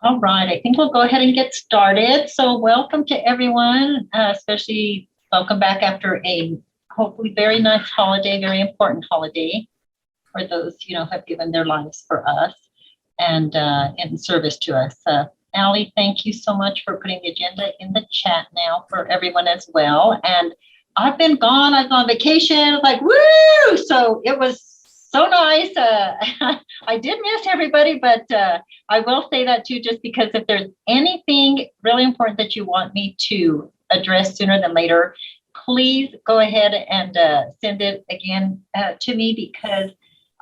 All right, I think we'll go ahead and get started. So welcome to everyone, especially welcome back after a hopefully very nice holiday, very important holiday for those, who have given their lives for us and in service to us. Allie, thank you so much for putting the agenda in the chat now for everyone as well. And I've been gone, I've gone on vacation, like, woo! So it was so nice. I did miss everybody, but I will say that too, just because if there's anything really important that you want me to address sooner than later, please go ahead and send it again to me, because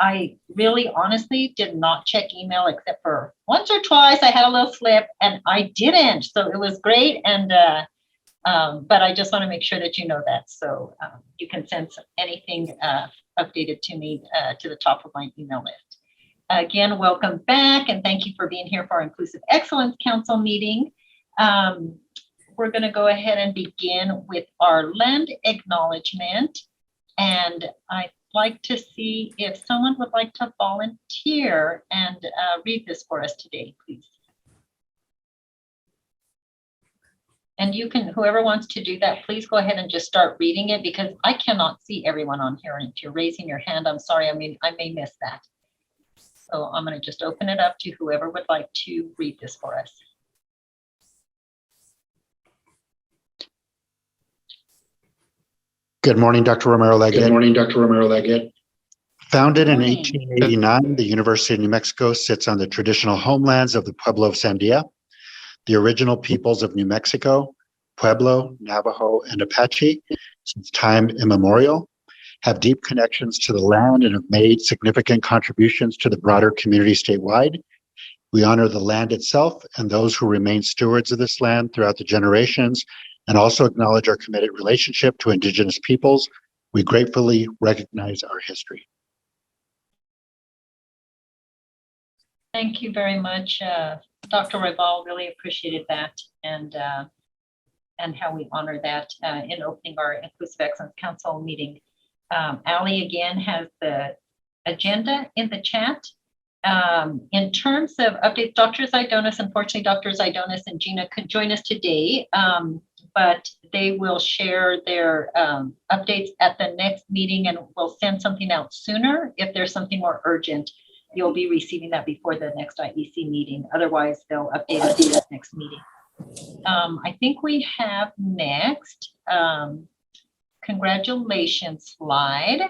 I really honestly did not check email except for once or twice. I had a little slip and I didn't. So it was great. And but I just want to make sure that you know that. So you can send anything updated to me to the top of my email list. Again, welcome back, and thank you for being here for our Inclusive Excellence Council meeting. We're going to go ahead and begin with our land acknowledgement, and I'd like to see if someone would like to volunteer and read this for us today, please. And you can, whoever wants to do that, please go ahead and just start reading it, because I cannot see everyone on here. And if you're raising your hand, I'm sorry, I may miss that. So I'm going to just open it up to whoever would like to read this for us. Good morning, Dr. Romero-Leggett. Good morning, Dr. Romero-Leggett. Founded in 1889, the University of New Mexico sits on the traditional homelands of the Pueblo of Sandia. The original peoples of New Mexico, Pueblo, Navajo, and Apache, since time immemorial, have deep connections to the land and have made significant contributions to the broader community statewide. We honor the land itself and those who remain stewards of this land throughout the generations, and also acknowledge our committed relationship to Indigenous peoples. We gratefully recognize our history. Thank you very much, Dr. Rival. Really appreciated that, and how we honor that in opening our Inclusive Excellence Council meeting. Allie again has the agenda in the chat. In terms of updates, Dr. Zydonis, unfortunately, Dr. Zydonis and Gina could join us today, but they will share their updates at the next meeting, and we'll send something out sooner if there's something more urgent. You'll be receiving that before the next IEC meeting. Otherwise, they'll update us at the next meeting. I think we have next, congratulations slide.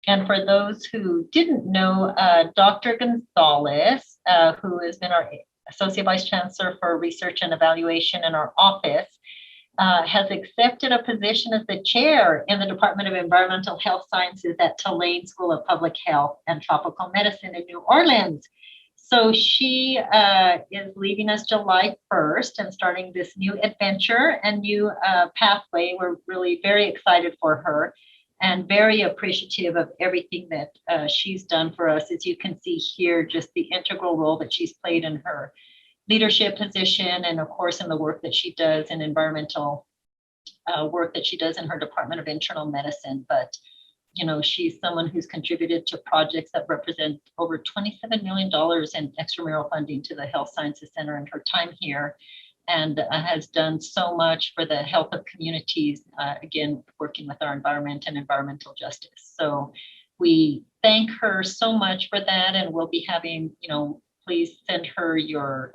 And for those who didn't know, Dr. Gonzalez, who has been our Associate Vice Chancellor for Research and Evaluation in our office, has accepted a position as the chair in the Department of Environmental Health Sciences at Tulane School of Public Health and Tropical Medicine in New Orleans. So she is leaving us July 1st and starting this new adventure and new pathway. We're really very excited for her and very appreciative of everything that she's done for us. As you can see here, just the integral role that she's played in her leadership position, and of course in the work that she does in environmental work that she does in her Department of Internal Medicine. But she's someone who's contributed to projects that represent over $27 million in extramural funding to the Health Sciences Center in her time here, and has done so much for the health of communities, again, working with our environment and environmental justice. So we thank her so much for that, and we'll be having, please send her your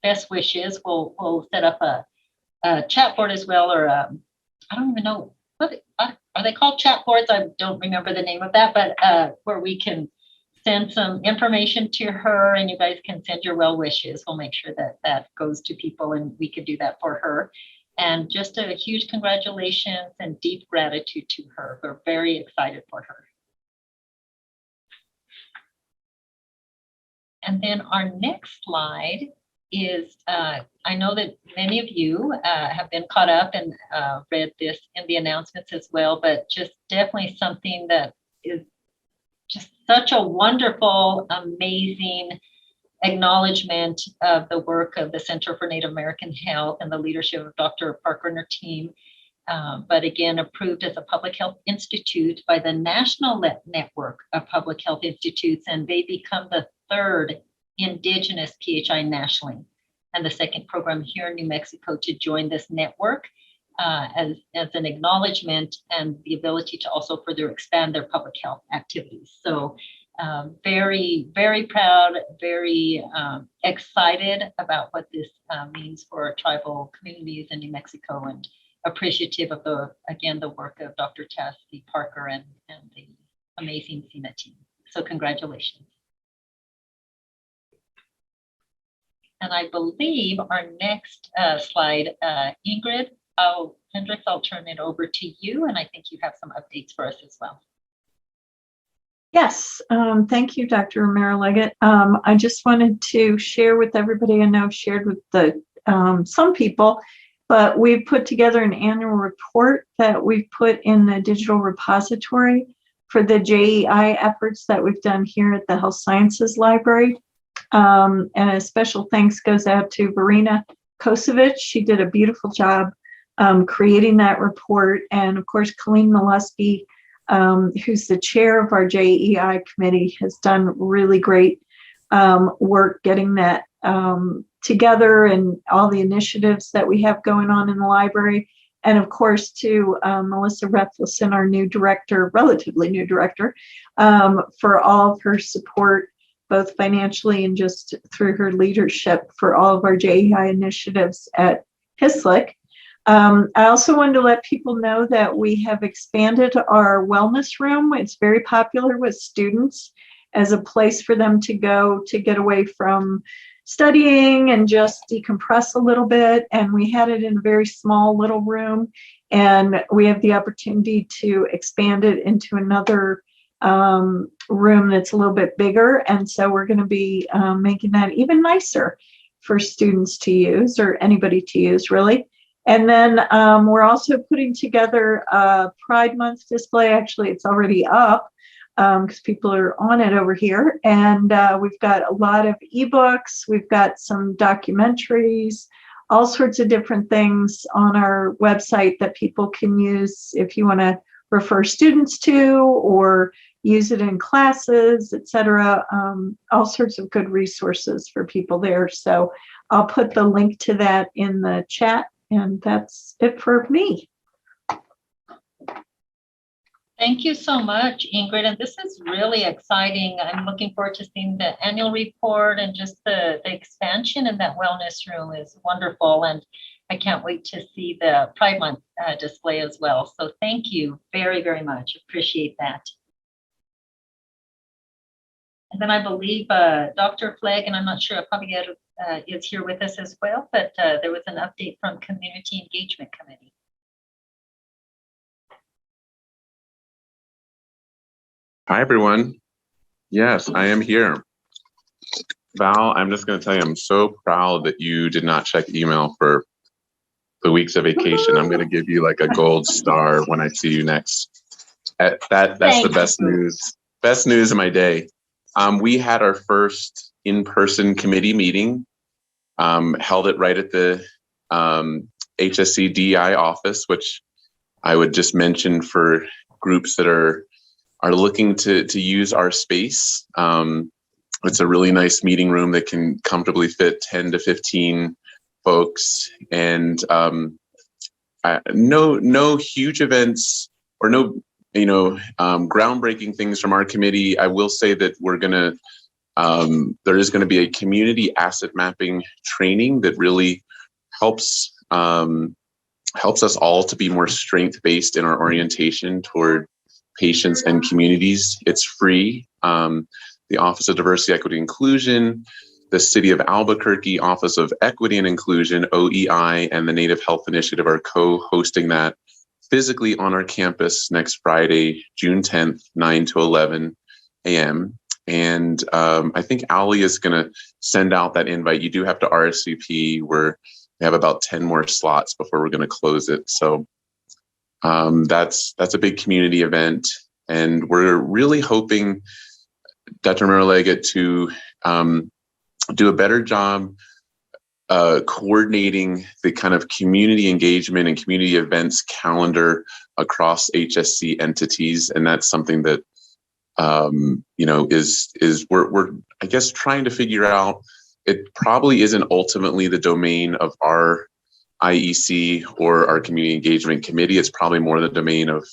best wishes. We'll set up a chat board as well, or I don't even know, what are they called, chat boards? I don't remember the name of that, but where we can send some information to her and you guys can send your well wishes. We'll make sure that that goes to people and we can do that for her. And just a huge congratulations and deep gratitude to her. We're very excited for her. And then our next slide is, I know that many of you have been caught up and read this in the announcements as well, but just definitely something that is just such a wonderful, amazing acknowledgement of the work of the Center for Native American Health and the leadership of Dr. Parker and her team. But again, approved as a public health institute by the National Network of Public Health Institutes, and they become the third Indigenous PHI nationally, and the second program here in New Mexico to join this network as an acknowledgement and the ability to also further expand their public health activities. So very, very proud, very excited about what this means for tribal communities in New Mexico, and appreciative of the work of Dr. Tassie Parker and the amazing CEMA team. So congratulations. And I believe our next slide, Ingrid, Hendricks, I'll turn it over to you, and I think you have some updates for us as well. Yes, thank you, Dr. Romero-Leggett. I just wanted to share with everybody, I know I've shared with some people, but we've put together an annual report that we've put in the digital repository for the JEI efforts that we've done here at the Health Sciences Library. And a special thanks goes out to Verena Kosovich. She did a beautiful job creating that report. And of course, Colleen Molesky, who's the chair of our JEI committee, has done really great work getting that together, and all the initiatives that we have going on in the library. And of course, to Melissa Reflison, our new director, relatively new director, for all of her support, both financially and just through her leadership for all of our JEI initiatives at HISLIC. I also wanted to let people know that we have expanded our wellness room. It's very popular with students as a place for them to go to get away from studying and just decompress a little bit. And we had it in a very small little room, and we have the opportunity to expand it into another room that's a little bit bigger. And so we're going to be making that even nicer for students to use, or anybody to use, really. And then we're also putting together a Pride Month display. Actually, it's already up because people are on it over here. And we've got a lot of ebooks. We've got some documentaries, all sorts of different things on our website that people can use if you want to refer students to, or use it in classes, etc. All sorts of good resources for people there. So I'll put the link to that in the chat. And that's it for me. Thank you so much, Ingrid. And this is really exciting. I'm looking forward to seeing the annual report, and just the expansion in that wellness room is wonderful. And I can't wait to see the Pride Month display as well. So thank you very, very much. Appreciate that. And then I believe Dr. Flegg, and I'm not sure if Javier is here with us as well, but there was an update from Community Engagement Committee. Hi, everyone. Yes, I am here. Val, I'm just going to tell you, I'm so proud that you did not check email for the weeks of vacation. I'm going to give you like a gold star when I see you next. That's the best news. Best news of my day. We had our first in-person committee meeting, held it right at the HSC DEI office, which I would just mention for groups that are looking to use our space. It's a really nice meeting room that can comfortably fit 10 to 15 folks, and no huge events or no groundbreaking things from our committee. I will say that there is going to be a community asset mapping training that really helps us all to be more strength-based in our orientation toward patients and communities. It's free. The Office of Diversity, Equity, Inclusion, the City of Albuquerque Office of Equity and Inclusion, OEI, and the Native Health Initiative are co-hosting that physically on our campus next Friday, June 10th, 9 to 11 a.m. And I think Ali is going to send out that invite. You do have to RSVP. We have about 10 more slots before we're going to close it. So that's a big community event. And we're really hoping, Dr. Romero-Leggett, to do a better job coordinating the kind of community engagement and community events calendar across HSC entities. And that's something that we're I guess trying to figure out. It probably isn't ultimately the domain of our IEC or our community engagement committee. It's probably more the domain of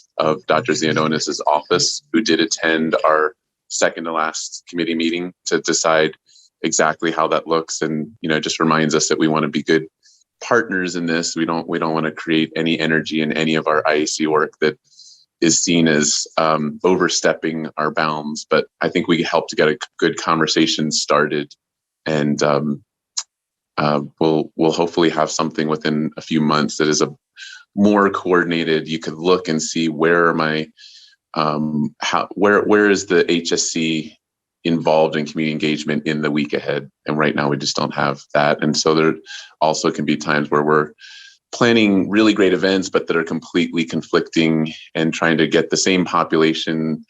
Dr. Zianonis's office, who did attend our second to last committee meeting to decide exactly how that looks. And, just reminds us that we want to be good partners in this. We don't want to create any energy in any of our IEC work that is seen as overstepping our bounds. But I think we help to get a good conversation started, and we'll hopefully have something within a few months that is a more coordinated. You could look and see where where is the HSC involved in community engagement in the week ahead, and right now we just don't have that. And so there also can be times where we're planning really great events, but that are completely conflicting, and trying to get the same population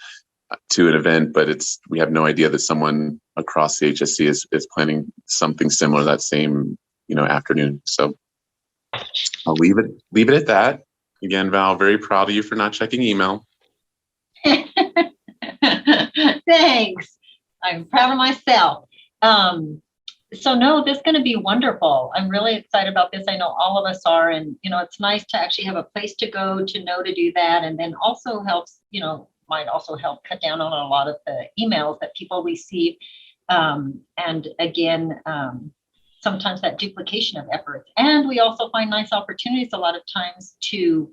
to an event, but we have no idea that someone across the HSC is planning something similar that same afternoon. So I'll leave it at that. Again, Val, very proud of you for not checking email. Thanks. I'm proud of myself. So no, this is going to be wonderful. I'm really excited about this. I know all of us are, and it's nice to actually have a place to go to know to do that, and then also helps might also help cut down on a lot of the emails that people receive. And again, sometimes that duplication of efforts. And we also find nice opportunities a lot of times to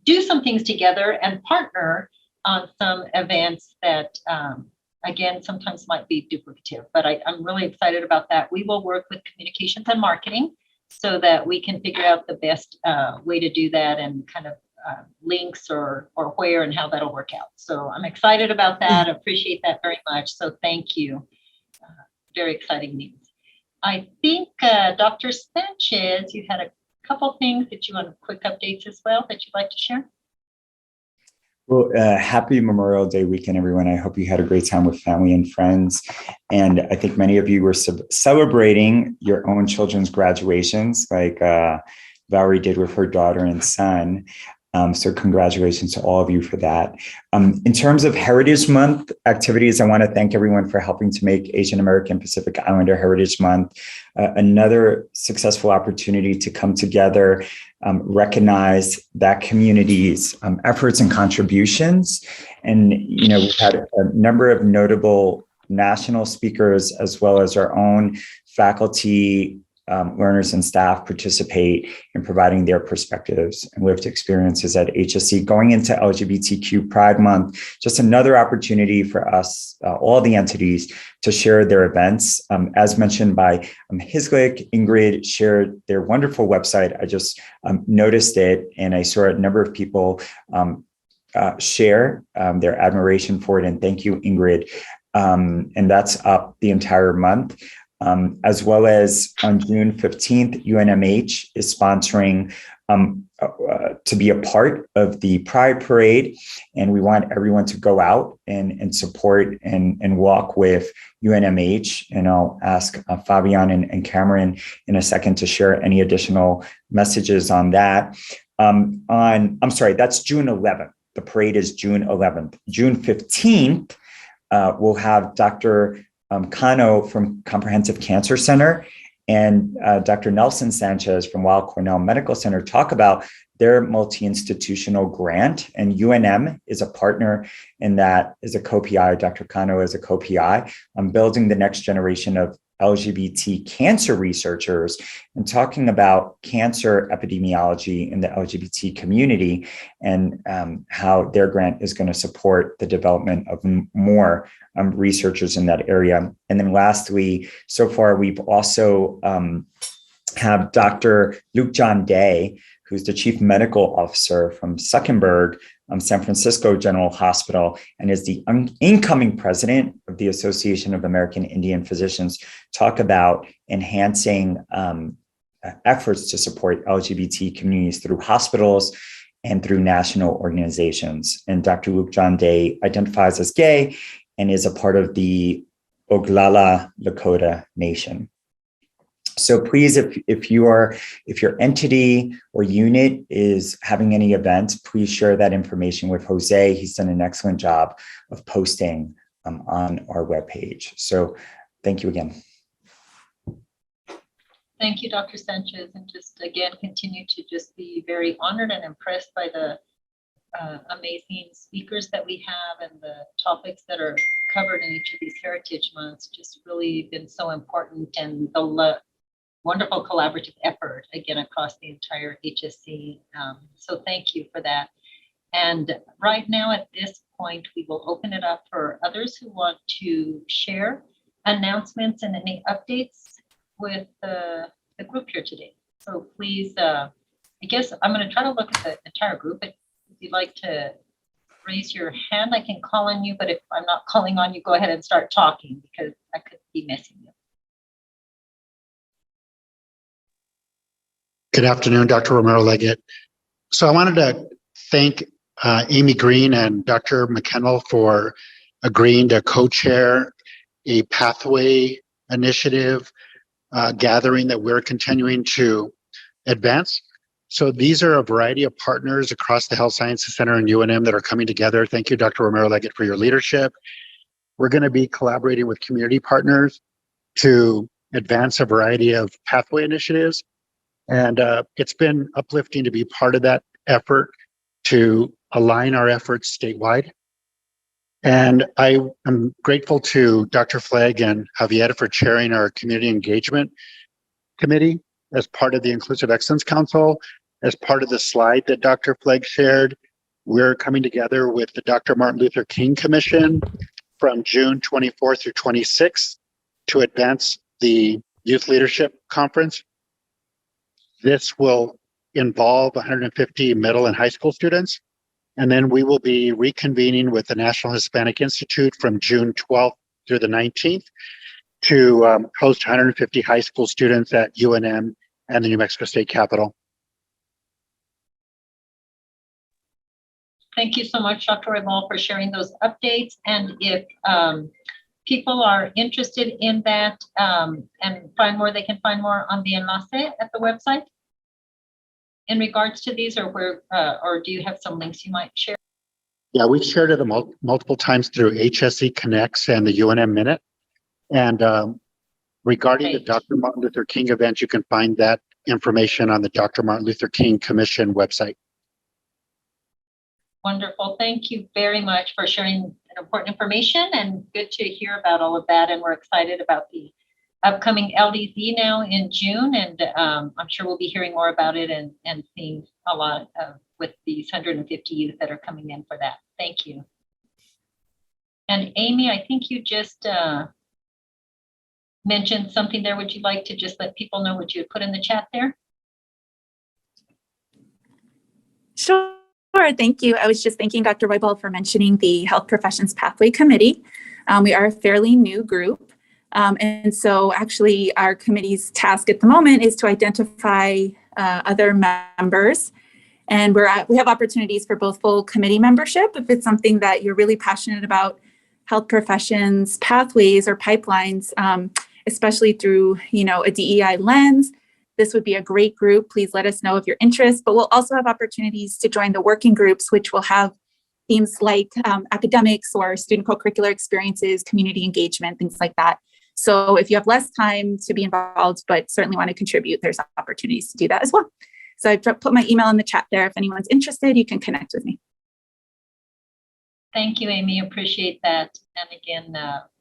do some things together and partner on some events that, again, sometimes might be duplicative. But I'm really excited about that. We will work with communications and marketing so that we can figure out the best way to do that, and kind of links or where and how that'll work out. So I'm excited about that. Appreciate that very much. So thank you. Very exciting news. I think Dr. Sanchez, you had a couple things that you want quick updates as well that you'd like to share. Well, happy Memorial Day weekend, everyone. I hope you had a great time with family and friends. And I think many of you were celebrating your own children's graduations, like Valerie did with her daughter and son. So congratulations to all of you for that. In terms of Heritage Month activities, I want to thank everyone for helping to make Asian American Pacific Islander Heritage Month another successful opportunity to come together, recognize that community's efforts and contributions. And, we've had a number of notable national speakers, as well as our own faculty, learners and staff participate in providing their perspectives and lived experiences at HSC. Going into LGBTQ Pride Month, just another opportunity for us, all the entities, to share their events. As mentioned by Hislick, Ingrid shared their wonderful website. I just noticed it, and I saw a number of people share their admiration for it, and thank you, Ingrid. And that's up the entire month. As well as on June 15th, UNMH is sponsoring to be a part of the Pride Parade. And we want everyone to go out and support and walk with UNMH. And I'll ask Fabian and Cameron in a second to share any additional messages on that. I'm sorry, that's June 11th. The parade is June 11th. June 15th, we'll have Dr. Kano from Comprehensive Cancer Center and Dr. Nelson Sanchez from Weill Cornell Medical Center talk about their multi-institutional grant, and UNM is a partner in that, is a co-PI. Dr. Kano is a co-PI on building the next generation of LGBT cancer researchers and talking about cancer epidemiology in the LGBT community, and how their grant is going to support the development of more researchers in that area. And then lastly, so far, we've also have Dr. Luke John Day, who's the Chief Medical Officer from Suckenberg, San Francisco General Hospital, and is the incoming president of the Association of American Indian Physicians, talk about enhancing efforts to support LGBT communities through hospitals and through national organizations. And Dr. Luke John Day identifies as gay and is a part of the Oglala Lakota Nation. So please, if your entity or unit is having any event, please share that information with Jose. He's done an excellent job of posting on our webpage. So thank you again. Thank you, Dr. Sanchez, and just again, continue to just be very honored and impressed by the amazing speakers that we have and the topics that are covered in each of these Heritage Months. Just really been so important, and the wonderful collaborative effort again across the entire HSC. So thank you for that. And right now at this point, we will open it up for others who want to share announcements and any updates with the group here today. So please, I guess I'm going to try to look at the entire group. If you'd like to raise your hand, I can call on you, but if I'm not calling on you, go ahead and start talking because I could be missing you. Good afternoon, Dr. Romero-Leggett. So I wanted to thank Amy Green and Dr. McKennell for agreeing to co-chair a pathway initiative gathering that we're continuing to advance. So these are a variety of partners across the Health Sciences Center and UNM that are coming together. Thank you, Dr. Romero-Leggett, for your leadership. We're going to be collaborating with community partners to advance a variety of pathway initiatives. And it's been uplifting to be part of that effort to align our efforts statewide. And I am grateful to Dr. Flagg and Javier for chairing our community engagement committee as part of the Inclusive Excellence Council. As part of the slide that Dr. Flagg shared, we're coming together with the Dr. Martin Luther King Commission from June 24th through 26th to advance the Youth Leadership Conference. This will involve 150 middle and high school students. And then we will be reconvening with the National Hispanic Institute from June 12th through the 19th to host 150 high school students at UNM and the New Mexico State Capitol. Thank you so much, Dr. Roybal, for sharing those updates. And if people are interested in that and find more, they can find more on the enlace at the website in regards to these, or where, or do you have some links you might share? Yeah, we've shared it multiple times through HSC Connects and the UNM Minute. And regarding the Dr. Martin Luther King event, you can find that information on the Dr. Martin Luther King Commission website. Wonderful. Thank you very much for sharing important information, and good to hear about all of that. And we're excited about the upcoming LDZ now in June, and I'm sure we'll be hearing more about it and seeing a lot with these 150 youth that are coming in for that. Thank you. And Amy, I think you just mentioned something there. Would you like to just let people know what you had put in the chat there? Sure, thank you. I was just thanking Dr. Roybal for mentioning the Health Professions Pathway Committee. We are a fairly new group. And so actually our committee's task at the moment is to identify other members. And we have opportunities for both full committee membership, if it's something that you're really passionate about, health professions, pathways, or pipelines, especially through, a DEI lens. This would be a great group. Please let us know of your interest, but we'll also have opportunities to join the working groups, which will have themes like academics or student co-curricular experiences, community engagement, things like that. So if you have less time to be involved, but certainly want to contribute, there's opportunities to do that as well. So I've put my email in the chat there. If anyone's interested, you can connect with me. Thank you, Amy. Appreciate that. And again,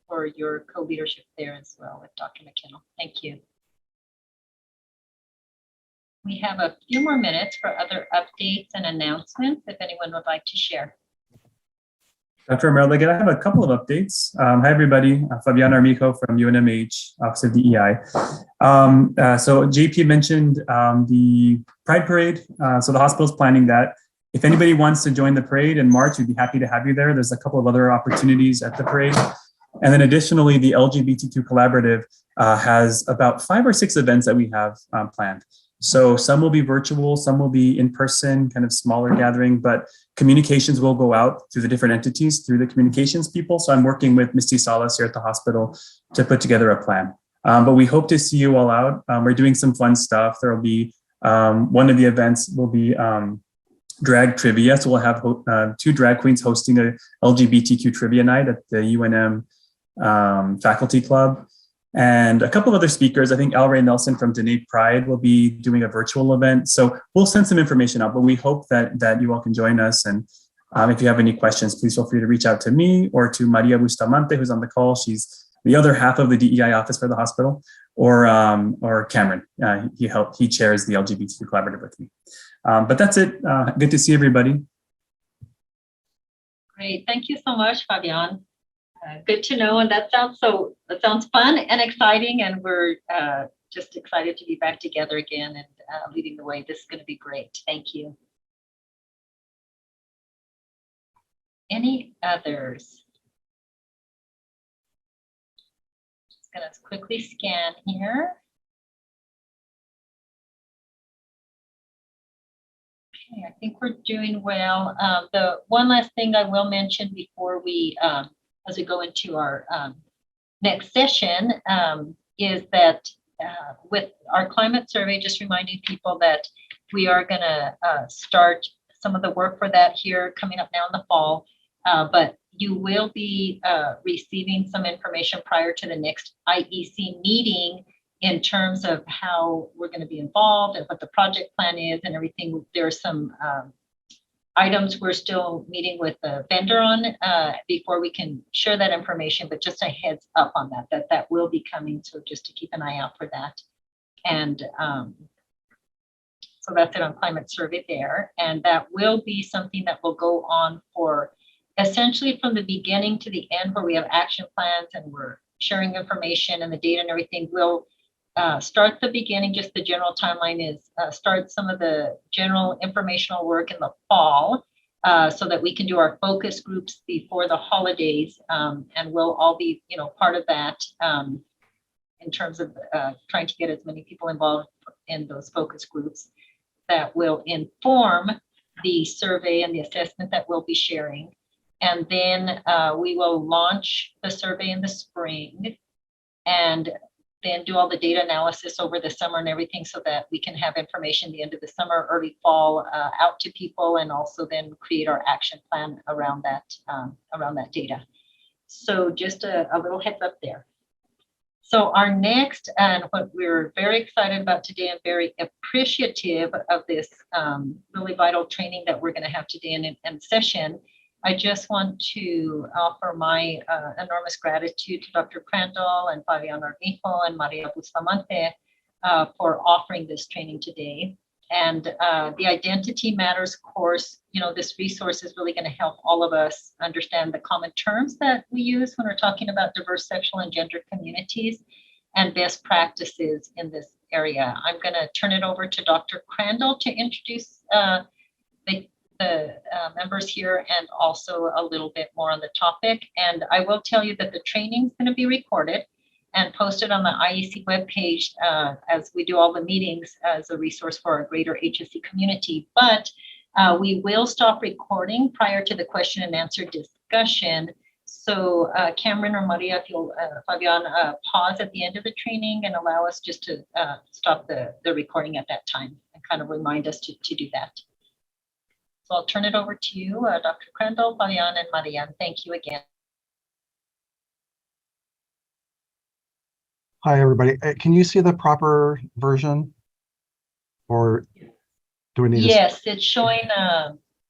for your co-leadership there as well with Dr. McKennell. Thank you. We have a few more minutes for other updates and announcements if anyone would like to share. Dr. Romero-Leggett, I have a couple of updates. Hi, everybody. Fabiana Armijo from UNMH, Office of DEI. So JP mentioned the Pride Parade. So the hospital's planning that. If anybody wants to join the parade in March, we'd be happy to have you there. There's a couple of other opportunities at the parade. And then additionally, the LGBTQ Collaborative has about 5 or 6 events that we have planned. So some will be virtual, some will be in person, kind of smaller gathering, but communications will go out through the different entities, through the communications people. So I'm working with Misty Salas here at the hospital to put together a plan. But we hope to see you all out. We're doing some fun stuff. There will be, one of the events will be drag trivia. So we'll have 2 drag queens hosting a LGBTQ trivia night at the UNM faculty club. And a couple of other speakers. I think Al Ray Nelson from Donate Pride will be doing a virtual event. So we'll send some information out, but we hope that you all can join us. And if you have any questions, please feel free to reach out to me or to Maria Bustamante, who's on the call. She's the other half of the DEI office for the hospital, or Cameron. He chairs the LGBTQ collaborative with me. But that's it. Good to see everybody. Great. Thank you so much, Fabian. Good to know. And that sounds fun and exciting. And we're just excited to be back together again and leading the way. This is going to be great. Thank you. Any others? Just going to quickly scan here. Okay, I think we're doing well. The one last thing I will mention before we, as we go into our next session, is that with our climate survey, just reminding people that we are going to start some of the work for that here coming up now in the fall. But you will be receiving some information prior to the next IEC meeting in terms of how we're going to be involved and what the project plan is and everything. There are some items we're still meeting with the vendor on before we can share that information, but just a heads up on that will be coming. So just to keep an eye out for that. And so that's it on climate survey there. And that will be something that will go on for essentially from the beginning to the end, where we have action plans and we're sharing information and the data and everything. We'll start the beginning, just the general timeline is start some of the general informational work in the fall so that we can do our focus groups before the holidays. And we'll all be, part of that in terms of trying to get as many people involved in those focus groups that will inform the survey and the assessment that we'll be sharing. And then we will launch the survey in the spring and then do all the data analysis over the summer and everything so that we can have information at the end of the summer, early fall out to people, and also then create our action plan around that data. So just a little heads up there. So our next, and what we're very excited about today and very appreciative of this really vital training that we're going to have today in session, I just want to offer my enormous gratitude to Dr. Crandall and Fabian Armijo and Maria Bustamante for offering this training today. And the Identity Matters course, this resource is really going to help all of us understand the common terms that we use when we're talking about diverse sexual and gender communities and best practices in this area. I'm going to turn it over to Dr. Crandall to introduce the members here and also a little bit more on the topic. And I will tell you that the training is going to be recorded and posted on the IEC webpage as we do all the meetings as a resource for our greater HSC community. But we will stop recording prior to the question and answer discussion. So Cameron or Maria, if you'll, Fabian, pause at the end of the training and allow us just to stop the recording at that time and kind of remind us to do that. So I'll turn it over to you, Dr. Crandall, Fabian, and Maria. Thank you again. Hi, everybody. Can you see the proper version? Or do we need Yes, it's showing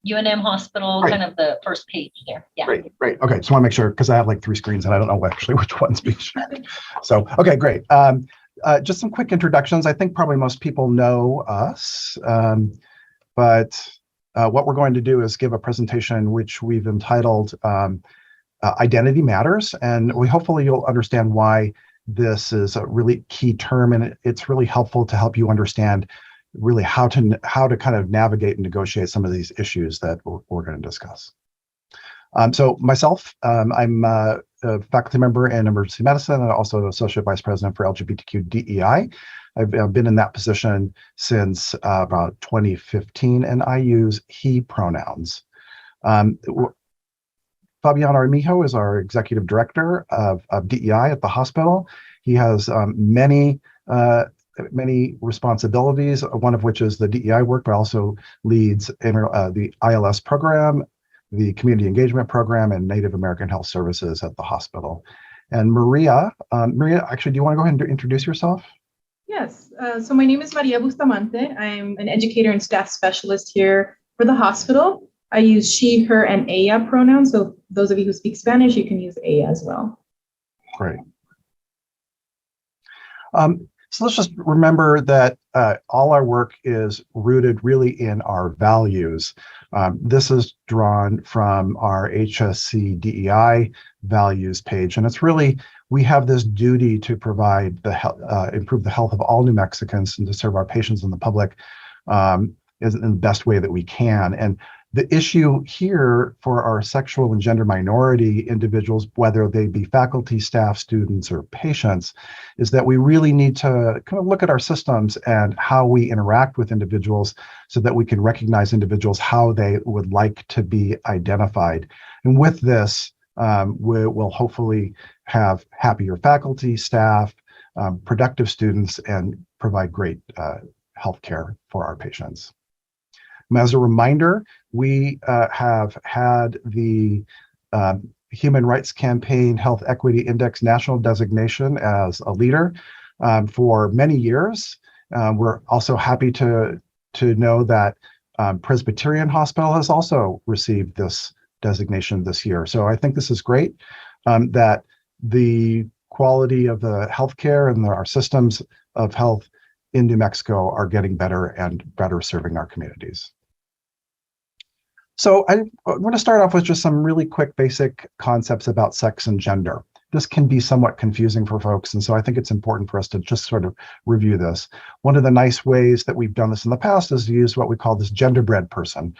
UNM Hospital, right. Kind of the first page there. Yeah. Great. Okay, just want to make sure because I have like 3 screens and I don't know actually which one's being shared. So, okay, great. Just some quick introductions. I think probably most people know us, but what we're going to do is give a presentation which we've entitled Identity Matters, and hopefully you'll understand why this is a really key term, and it's really helpful to help you understand really how to kind of navigate and negotiate some of these issues that we're going to discuss. So myself, I'm a faculty member in emergency medicine and also associate vice president for LGBTQ DEI. I've been in that position since about 2015, and I use he pronouns. Fabian Armijo is our executive director of DEI at the hospital. He has many responsibilities, one of which is the DEI work, but also leads the ILS program, the Community Engagement Program, and Native American Health Services at the hospital. And Maria, actually, do you want to go ahead and introduce yourself? Yes, so my name is Maria Bustamante. I'm an educator and staff specialist here for the hospital. I use she, her, and ella pronouns. So those of you who speak Spanish, you can use ella as well. Great. So let's just remember that all our work is rooted really in our values. This is drawn from our HSC DEI values page, and it's really, we have this duty to provide improve the health of all New Mexicans and to serve our patients and the public in the best way that we can. And the issue here for our sexual and gender minority individuals, whether they be faculty, staff, students, or patients, is that we really need to kind of look at our systems and how we interact with individuals so that we can recognize individuals how they would like to be identified. And with this, we will hopefully have happier faculty, staff, productive students, and provide great healthcare for our patients. As a reminder, we have had the Human Rights Campaign Health Equity Index National Designation as a leader for many years. We're also happy to know that Presbyterian Hospital has also received this designation this year. So I think this is great that the quality of the healthcare and our systems of health in New Mexico are getting better and better serving our communities. So I want to start off with just some really quick basic concepts about sex and gender. This can be somewhat confusing for folks, and so I think it's important for us to just sort of review this. One of the nice ways that we've done this in the past is to use what we call this genderbread person.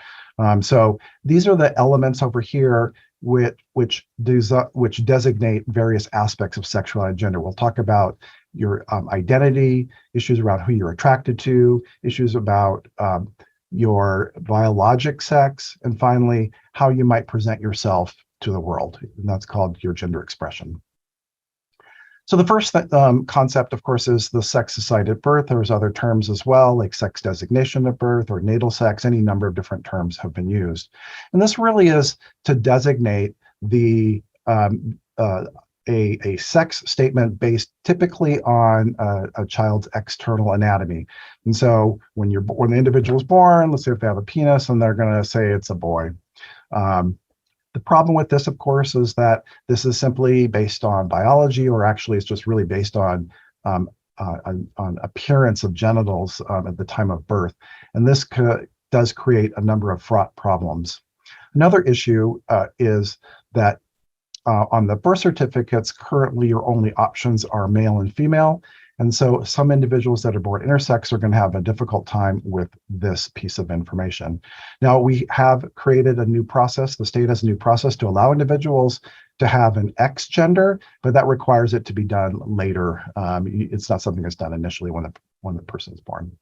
So these are the elements over here which designate various aspects of sexuality and gender. We'll talk about your identity, issues around who you're attracted to, issues about your biologic sex, and finally, how you might present yourself to the world. And that's called your gender expression. So the first concept, of course, is the sex assigned at birth. There's other terms as well, like sex designation at birth or natal sex. Any number of different terms have been used. And this really is to designate the a sex statement based typically on a child's external anatomy. And so when the individual is born, let's say if they have a penis, and they're going to say it's a boy. The problem with this, of course, is that this is simply based on biology, or actually it's just really based on appearance of genitals at the time of birth. And this does create a number of fraught problems. Another issue is that on the birth certificates, currently your only options are male and female. And so some individuals that are born intersex are going to have a difficult time with this piece of information. Now, we have created a new process. The state has a new process to allow individuals to have an X gender, but that requires it to be done later. It's not something that's done initially when the person is born.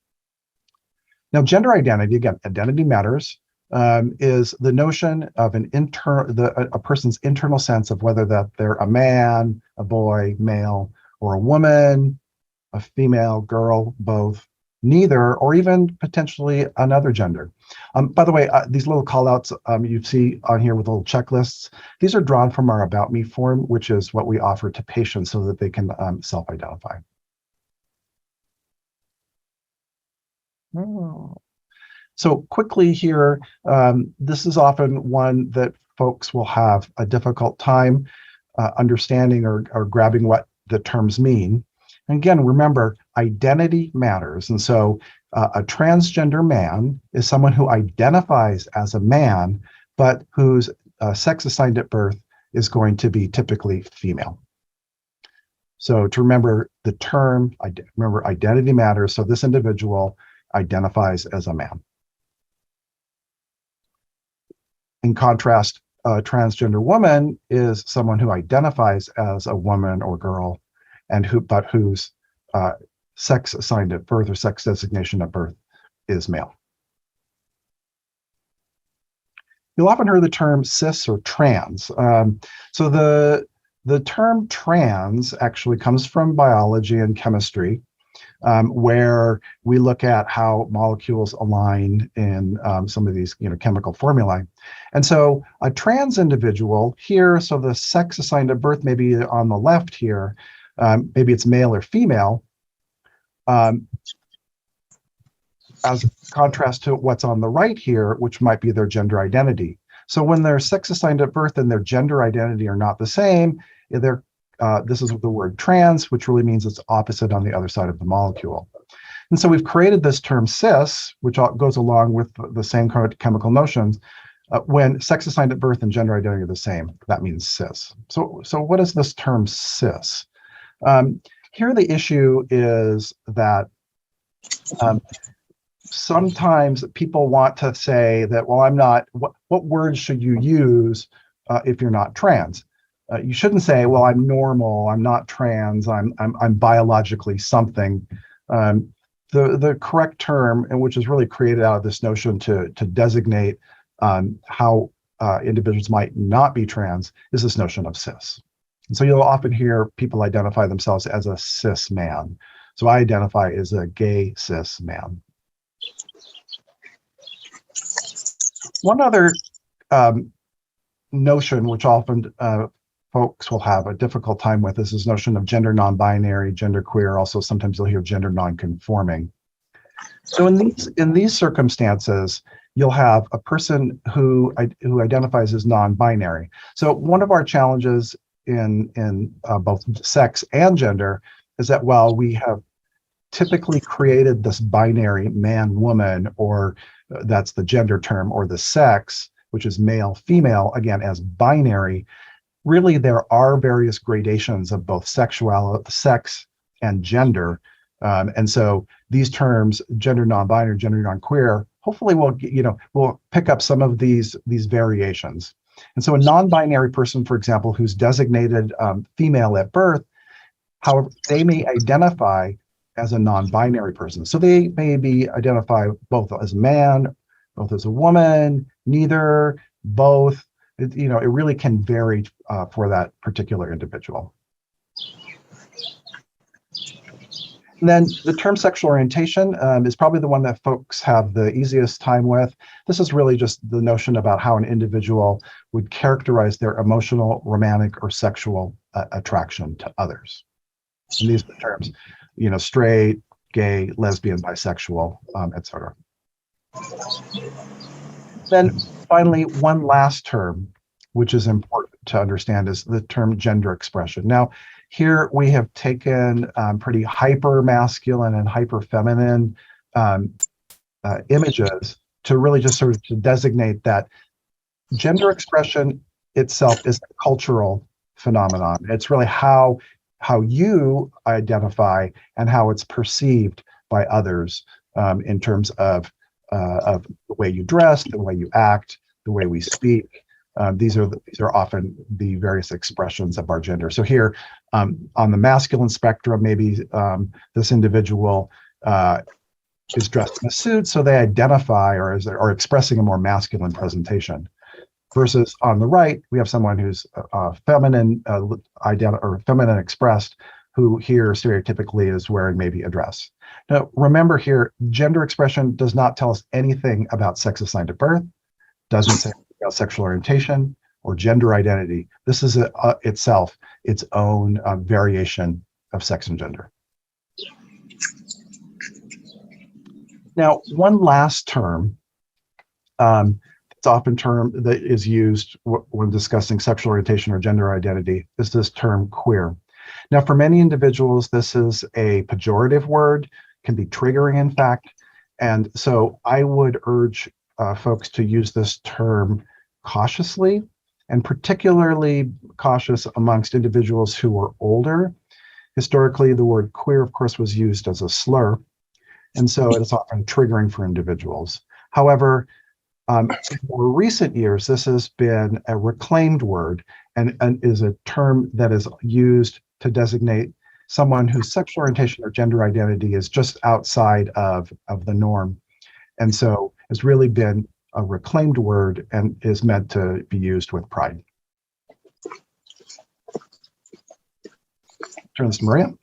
Now, gender identity, again, identity matters. Is the notion of a person's internal sense of whether that they're a man, a boy, male, or a woman, a female, girl, both, neither, or even potentially another gender. By the way, these little callouts you see on here with little checklists, these are drawn from our About Me form, which is what we offer to patients so that they can self-identify. Oh. So quickly here, this is often one that folks will have a difficult time understanding or grabbing what the terms mean. And again, remember, identity matters. And so a transgender man is someone who identifies as a man, but whose sex assigned at birth is going to be typically female. So to remember the term, remember identity matters. So this individual identifies as a man. In contrast, a transgender woman is someone who identifies as a woman or girl, and whose sex assigned at birth or sex designation at birth is male. You'll often hear the term cis or trans. So the The term trans actually comes from biology and chemistry, where we look at how molecules align in some of these, chemical formulae. And so a trans individual here, so the sex assigned at birth may be on the left here, maybe it's male or female, as contrast to what's on the right here, which might be their gender identity. So when their sex assigned at birth and their gender identity are not the same, this is the word trans, which really means it's opposite on the other side of the molecule. And so we've created this term cis, which goes along with the same kind of chemical notions. When sex assigned at birth and gender identity are the same, that means cis. So what is this term cis? Here the issue is that sometimes people want to say that, well, I'm not, what words should you use if you're not trans? You shouldn't say, well, I'm normal, I'm not trans, I'm biologically something. The correct term, and which is really created out of this notion to designate how individuals might not be trans, is this notion of cis. And so you'll often hear people identify themselves as a cis man. So I identify as a gay cis man. One other notion which often folks will have a difficult time with is this notion of gender non-binary, gender queer. Also, sometimes you'll hear gender non-conforming. So in these circumstances, you'll have a person who identifies as non-binary. So one of our challenges in both sex and gender is that while we have typically created this binary man-woman, or that's the gender term, or the sex, which is male-female, again, as binary, really there are various gradations of both sex and gender. And so these terms, gender non-binary, gender non-queer, hopefully we'll pick up some of these variations. And so a non-binary person, for example, who's designated female at birth, however, they may identify as a non-binary person. So they may be identified both as a man, both as a woman, neither, both. It really can vary for that particular individual. And then the term sexual orientation is probably the one that folks have the easiest time with. This is really just the notion about how an individual would characterize their emotional, romantic, or sexual attraction to others. And these are the terms, straight, gay, lesbian, bisexual, etc. Then finally, one last term, which is important to understand, is the term gender expression. Now, here we have taken pretty hyper masculine and hyper feminine images to really just sort of to designate that gender expression itself is a cultural phenomenon. It's really how you identify and how it's perceived by others in terms of the way you dress, the way you act, the way we speak. These are often the various expressions of our gender. So here on the masculine spectrum, maybe this individual is dressed in a suit, so they identify or are expressing a more masculine presentation. Versus on the right, we have someone who's feminine or feminine expressed, who here stereotypically is wearing maybe a dress. Now, remember here, gender expression does not tell us anything about sex assigned at birth, doesn't say about sexual orientation or gender identity. This is itself its own variation of sex and gender. Now, one last term it's often term that is used when discussing sexual orientation or gender identity is this term queer. Now, for many individuals, this is a pejorative word, can be triggering, in fact. And so I would urge folks to use this term cautiously, and particularly cautious amongst individuals who are older. Historically, the word queer, of course, was used as a slur, and so it is often triggering for individuals. However, in more recent years, this has been a reclaimed word and is a term that is used to designate someone whose sexual orientation or gender identity is just outside of the norm. And so it's really been a reclaimed word and is meant to be used with pride. turn this to Maria.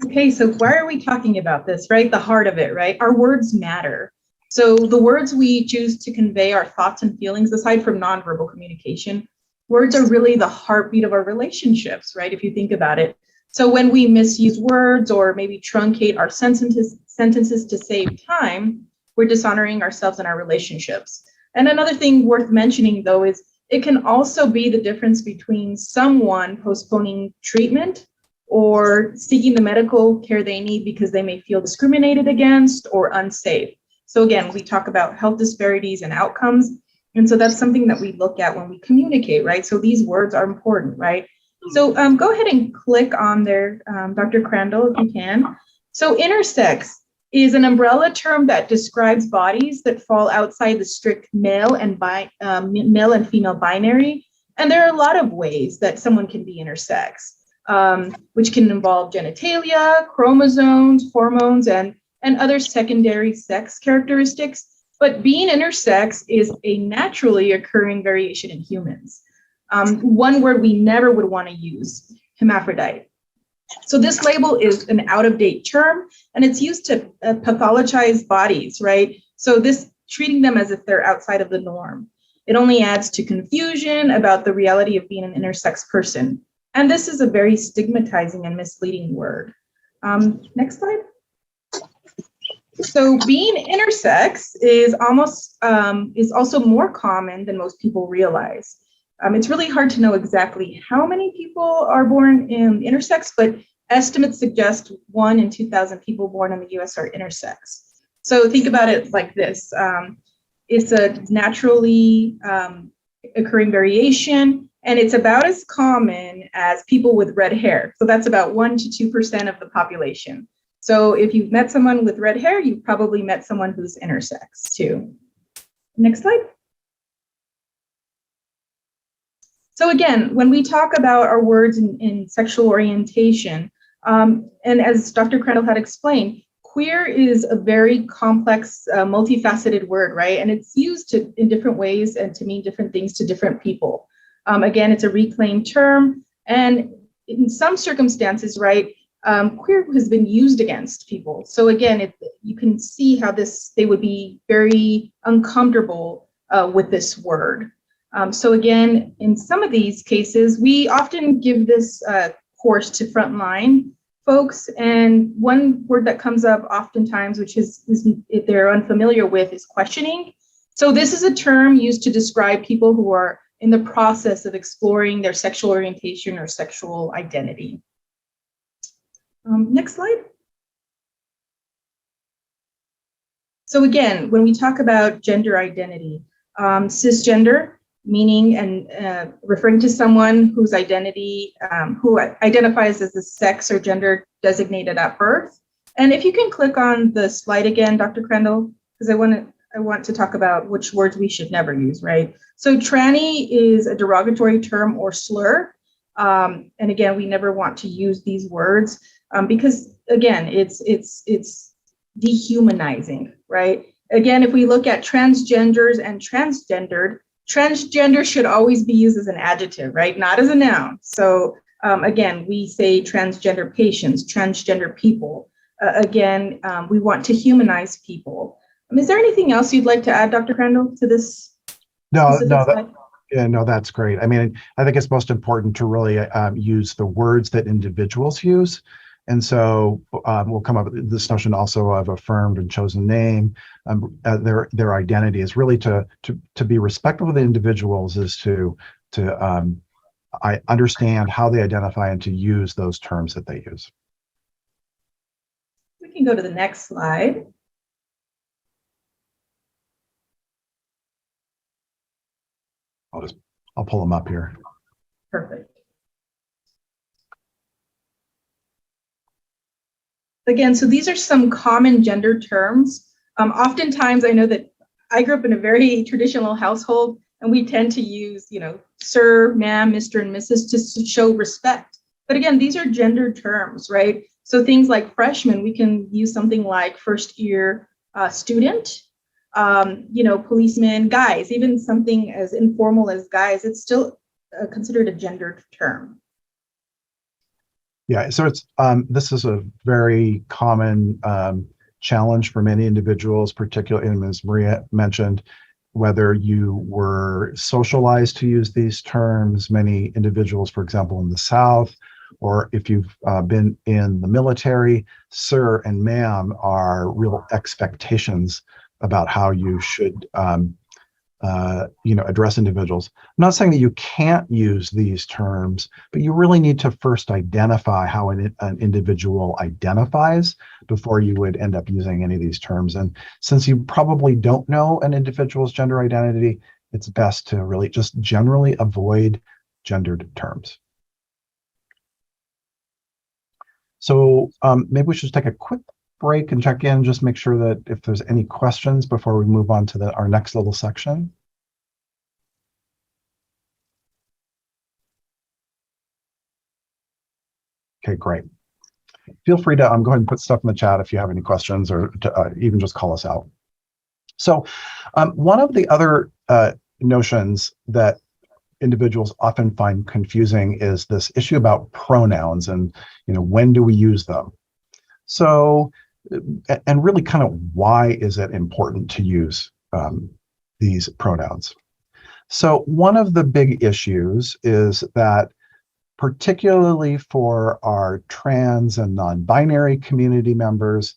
Okay, so why are we talking about this, right? The heart of it, right? Our words matter. So the words we choose to convey our thoughts and feelings, aside from nonverbal communication, words are really the heartbeat of our relationships, right? If you think about it. So when we misuse words or maybe truncate our sentences to save time, we're dishonoring ourselves and our relationships. And another thing worth mentioning, though, is it can also be the difference between someone postponing treatment or seeking the medical care they need because they may feel discriminated against or unsafe. So again, we talk about health disparities and outcomes. And so that's something that we look at when we communicate, right? So these words are important, right? So go ahead and click on there, Dr. Crandall, if you can. So intersex is an umbrella term that describes bodies that fall outside the strict male and female binary. And there are a lot of ways that someone can be intersex, which can involve genitalia, chromosomes, hormones, and other secondary sex characteristics. But being intersex is a naturally occurring variation in humans. One word we never would want to use, hermaphrodite. So this label is an out-of-date term, and it's used to pathologize bodies, right? So this treating them as if they're outside of the norm. It only adds to confusion about the reality of being an intersex person. And this is a very stigmatizing and misleading word. Next slide. So being intersex is also more common than most people realize. It's really hard to know exactly how many people are born in intersex, but estimates suggest 1 in 2,000 people born in the US are intersex. So think about it like this. It's a naturally occurring variation, and it's about as common as people with red hair. So that's about 1 to 2% of the population. So if you've met someone with red hair, you've probably met someone who's intersex too. Next slide. So again, when we talk about our words in sexual orientation, and as Dr. Crandall had explained, queer is a very complex, multifaceted word, right? And it's used in different ways and to mean different things to different people. Again, it's a reclaimed term, and in some circumstances, right, queer has been used against people. So again, you can see how they would be very uncomfortable with this word. So again, in some of these cases, we often give this course to frontline folks, and one word that comes up oftentimes, which is if they're unfamiliar with, is questioning. So this is a term used to describe people who are in the process of exploring their sexual orientation or sexual identity. Next slide. So again, when we talk about gender identity, cisgender, meaning and referring to someone whose identity, who identifies as the sex or gender designated at birth. And if you can click on the slide again, Dr. Crandall, because I want to talk about which words we should never use, right? So tranny is a derogatory term or slur. And again, we never want to use these words because again, it's dehumanizing, right? Again, if we look at transgenders and transgendered, transgender should always be used as an adjective, right? Not as a noun. So again, we say transgender patients, transgender people. Again, we want to humanize people. Is there anything else you'd like to add, Dr. Crandall, to this? No, that's great. I mean, I think it's most important to really use the words that individuals use. And so we'll come up with this notion also of affirmed and chosen name. Their identity is really to be respectful of the individuals, is to understand how they identify and to use those terms that they use. We can go to the next slide. I'll pull them up here. Perfect. Again, so these are some common gender terms. Oftentimes, I know that I grew up in a very traditional household, and we tend to use, sir, ma'am, Mr., and Mrs. to show respect. But again, these are gender terms, right? So things like freshman, we can use something like first year student, policemen, guys, even something as informal as guys, it's still considered a gendered term. Yeah, so it's this is a very common challenge for many individuals, particularly, and as Maria mentioned, whether you were socialized to use these terms. Many individuals, for example, in the South, or if you've been in the military, sir and ma'am are real expectations about how you should address individuals. I'm not saying that you can't use these terms, but you really need to first identify how an individual identifies before you would end up using any of these terms. And since you probably don't know an individual's gender identity, it's best to really just generally avoid gendered terms. So maybe we should take a quick break and check in, just make sure that if there's any questions before we move on to our next little section. Okay, great. Feel free to go ahead and put stuff in the chat if you have any questions, or to, even just call us out. So one of the other notions that individuals often find confusing is this issue about pronouns and, when do we use them? So, and really kind of why is it important to use these pronouns? So one of the big issues is that, particularly for our trans and non-binary community members,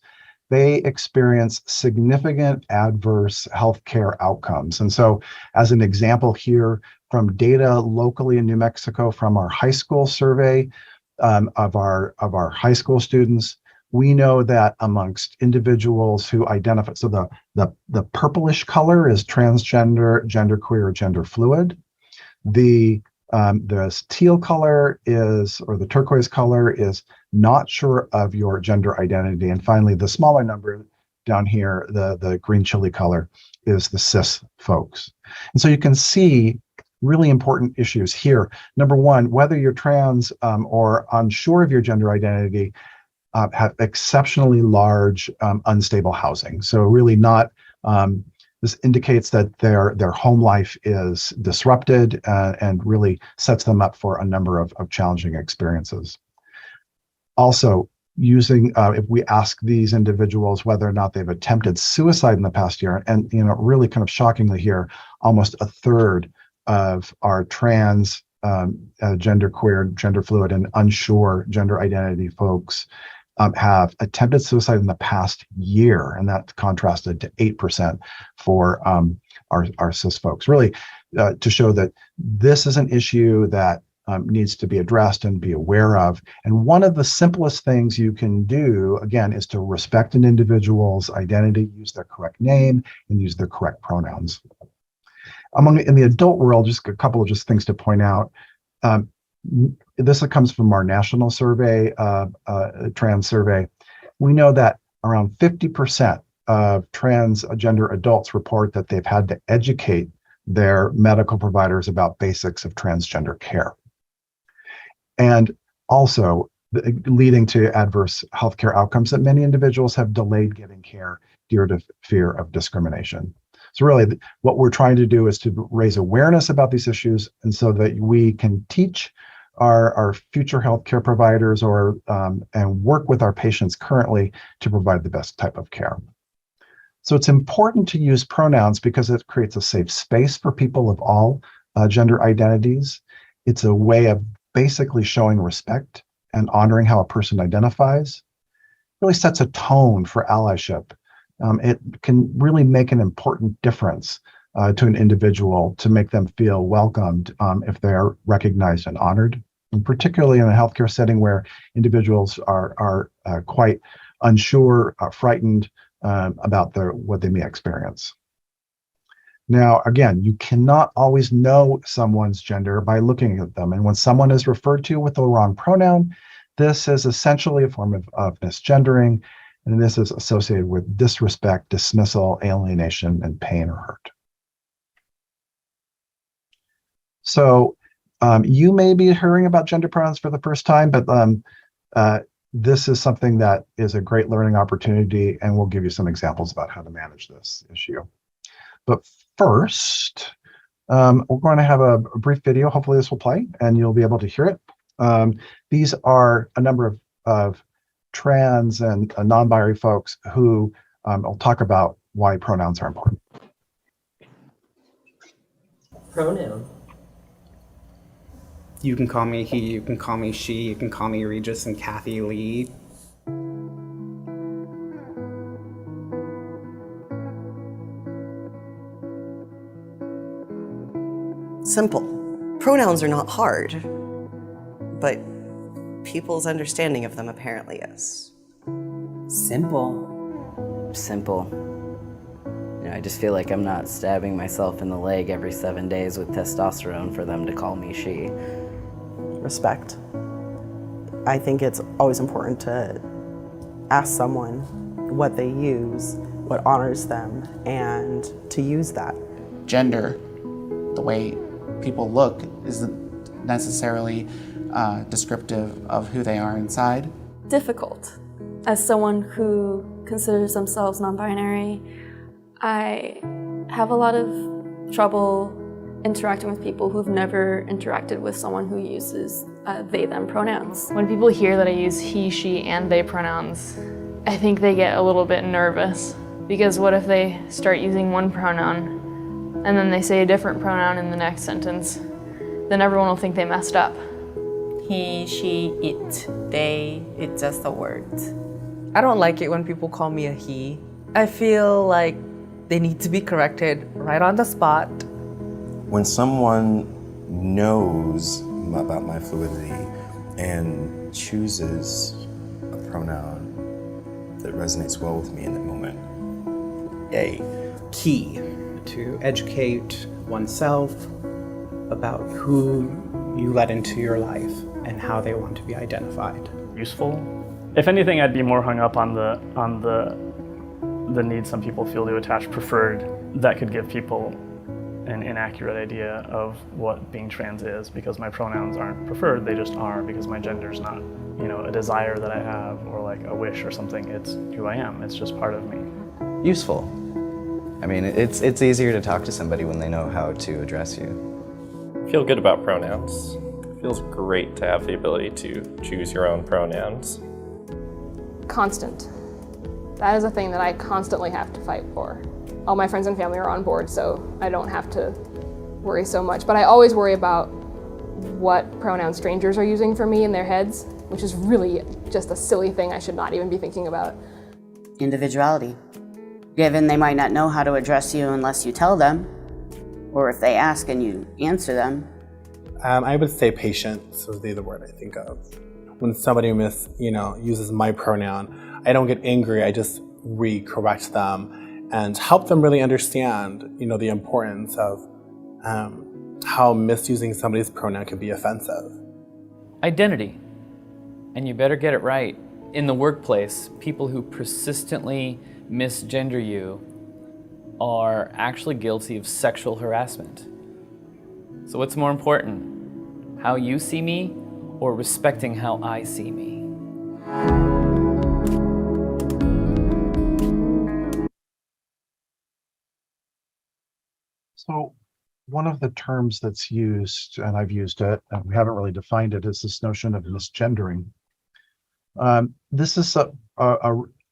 they experience significant adverse healthcare outcomes. And so as an example here, from data locally in New Mexico from our high school survey of our high school students, we know that amongst individuals who identify, so the purplish color is transgender, genderqueer, or gender fluid. The teal color is, or the turquoise color is not sure of your gender identity. And finally, the smaller number down here, the green chili color, is the cis folks. And so you can see really important issues here. Number one, whether you're trans or unsure of your gender identity, have exceptionally large unstable housing. So really not, this indicates that their home life is disrupted and really sets them up for a number of challenging experiences. Also, using, if we ask these individuals whether or not they've attempted suicide in the past year, and really kind of shockingly here, almost a third of our trans, genderqueer, gender fluid, and unsure gender identity folks have attempted suicide in the past year, and that contrasted to 8% for our cis folks. Really, to show that this is an issue that needs to be addressed and be aware of. And one of the simplest things you can do, again, is to respect an individual's identity, use their correct name, and use their correct pronouns. In the adult world, just a couple of things to point out. This comes from our national survey, trans survey. We know that around 50% of transgender adults report that they've had to educate their medical providers about basics of transgender care. And also leading to adverse healthcare outcomes, that many individuals have delayed getting care due to fear of discrimination. So really, what we're trying to do is to raise awareness about these issues, and so that we can teach our future healthcare providers and work with our patients currently to provide the best type of care. So it's important to use pronouns because it creates a safe space for people of all gender identities. It's a way of basically showing respect and honoring how a person identifies. It really sets a tone for allyship. It can really make an important difference to an individual to make them feel welcomed if they're recognized and honored, and particularly in a healthcare setting where individuals are quite unsure, frightened about what they may experience. Now, again, you cannot always know someone's gender by looking at them. And when someone is referred to with the wrong pronoun, this is essentially a form of misgendering, and this is associated with disrespect, dismissal, alienation, and pain or hurt. So you may be hearing about gender pronouns for the first time, but this is something that is a great learning opportunity, and we'll give you some examples about how to manage this issue. But first, we're going to have a brief video. Hopefully this will play and you'll be able to hear it. These are a number of trans and non-binary folks who will talk about why pronouns are important. Pronoun. You can call me he, you can call me she, you can call me Regis and Kathy Lee. Simple. Pronouns are not hard, but people's understanding of them apparently is. Simple. Simple. You know, I just feel like I'm not stabbing myself in the leg every 7 days with testosterone for them to call me she. Respect. I think it's always important to ask someone what they use, what honors them, and to use that. Gender, the way people look, isn't necessarily descriptive of who they are inside. Difficult. As someone who considers themselves non-binary, I have a lot of trouble interacting with people who've never interacted with someone who uses they, them pronouns. When people hear that I use he, she, and they pronouns, I think they get a little bit nervous, because what if they start using one pronoun and then they say a different pronoun in the next sentence? Then everyone will think they messed up. He, she, it, they, it's just a word. I don't like it when people call me a he. I feel like they need to be corrected right on the spot. When someone knows about my fluidity and chooses a pronoun that resonates well with me in that moment, yay. Key to educate oneself about who you let into your life and how they want to be identified. Useful. If anything, I'd be more hung up on the need some people feel to attach preferred. That could give people an inaccurate idea of what being trans is, because my pronouns aren't preferred, they just are, because my gender's not, you know, a desire that I have or like a wish or something. It's who I am. It's just part of me. Useful. I mean, it's easier to talk to somebody when they know how to address you. Feel good about pronouns. It feels great to have the ability to choose your own pronouns. Constant. That is a thing that I constantly have to fight for. All my friends and family are on board, so I don't have to worry so much. But I always worry about what pronouns strangers are using for me in their heads, which is really just a silly thing I should not even be thinking about. Individuality. Given they might not know how to address you unless you tell them, or if they ask and you answer them. I would say patience would be the word I think of. When somebody uses my pronoun, I don't get angry, I just re-correct them and help them really understand, the importance of how misusing somebody's pronoun could be offensive. Identity, and you better get it right. In the workplace, people who persistently misgender you are actually guilty of sexual harassment. So what's more important, how you see me or respecting how I see me? So one of the terms that's used, and I've used it, and we haven't really defined it, is this notion of misgendering. This is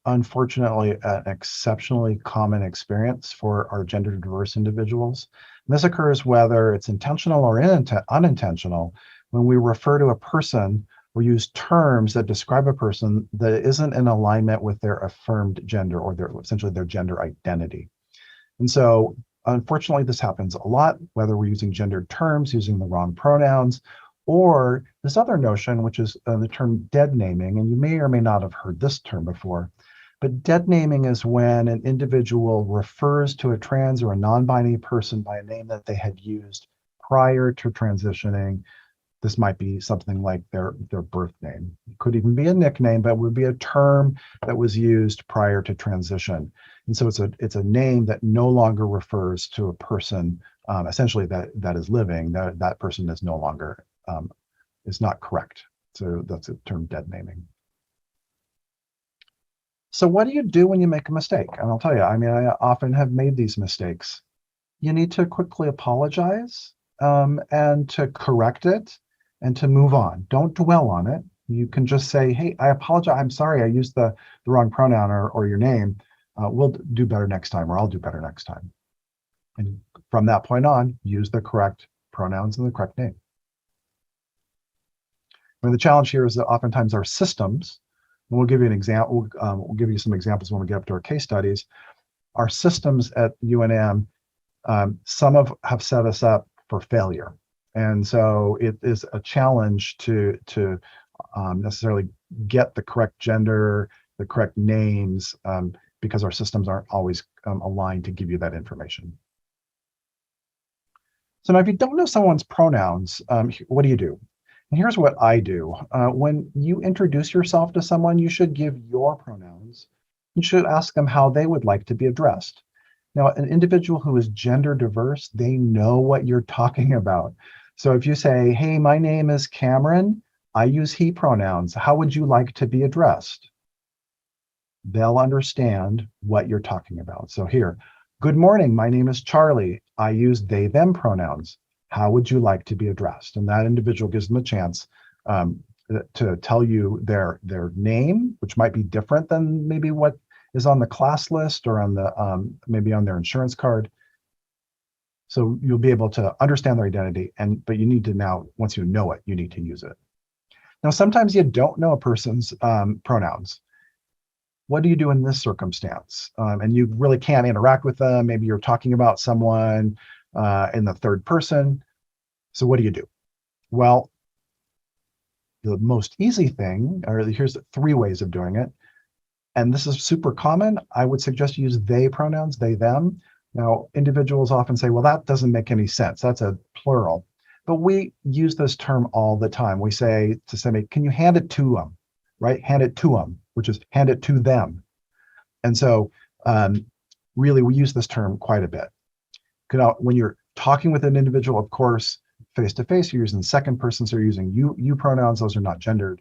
unfortunately an exceptionally common experience for our gender diverse individuals. And this occurs whether it's intentional or unintentional. When we refer to a person or use terms that describe a person that isn't in alignment with their affirmed gender or essentially their gender identity. And so unfortunately, this happens a lot, whether we're using gendered terms, using the wrong pronouns, or this other notion, which is the term dead naming. And you may or may not have heard this term before, but dead naming is when an individual refers to a trans or a non-binary person by a name that they had used prior to transitioning. This might be something like their birth name. It could even be a nickname, but it would be a term that was used prior to transition. And so it's a name that no longer refers to a person essentially that is living. That person is no longer is not correct. So that's a term dead naming. So what do you do when you make a mistake? And I'll tell you, I mean, I often have made these mistakes. You need to quickly apologize and to correct it. and to move on. Don't dwell on it. You can just say, hey, I apologize. I'm sorry I used the wrong pronoun or your name. We'll do better next time, or I'll do better next time. And from that point on, use the correct pronouns and the correct name. I mean, the challenge here is that oftentimes our systems, and we'll give you an example, we'll give you some examples when we get up to our case studies. Our systems at UNM, some have set us up for failure. And so it is a challenge to necessarily get the correct gender, the correct names, because our systems aren't always aligned to give you that information. So now if you don't know someone's pronouns, what do you do? And here's what I do. When you introduce yourself to someone, you should give your pronouns. You should ask them how they would like to be addressed. Now, an individual who is gender diverse, they know what you're talking about. So if you say, hey, my name is Cameron, I use he pronouns. How would you like to be addressed? They'll understand what you're talking about. So here, good morning, my name is Charlie. I use they, them pronouns. How would you like to be addressed? And that individual gives them a chance to tell you their name, which might be different than maybe what is on the class list or on the maybe on their insurance card. So you'll be able to understand their identity, but you need to now, once you know it, you need to use it. Now, sometimes you don't know a person's pronouns. What do you do in this circumstance? And you really can't interact with them. Maybe you're talking about someone in the third person. So what do you do? Well, the most easy thing, or here's 3 ways of doing it. And this is super common. I would suggest you use they pronouns, they, them. Now, individuals often say, well, that doesn't make any sense. That's a plural. But we use this term all the time. We say to somebody, can you hand it to them, right? Hand it to them, which is hand it to them. And so really, we use this term quite a bit. When you're talking with an individual, of course, face-to-face, you're using second person, so you're using you pronouns. Those are not gendered.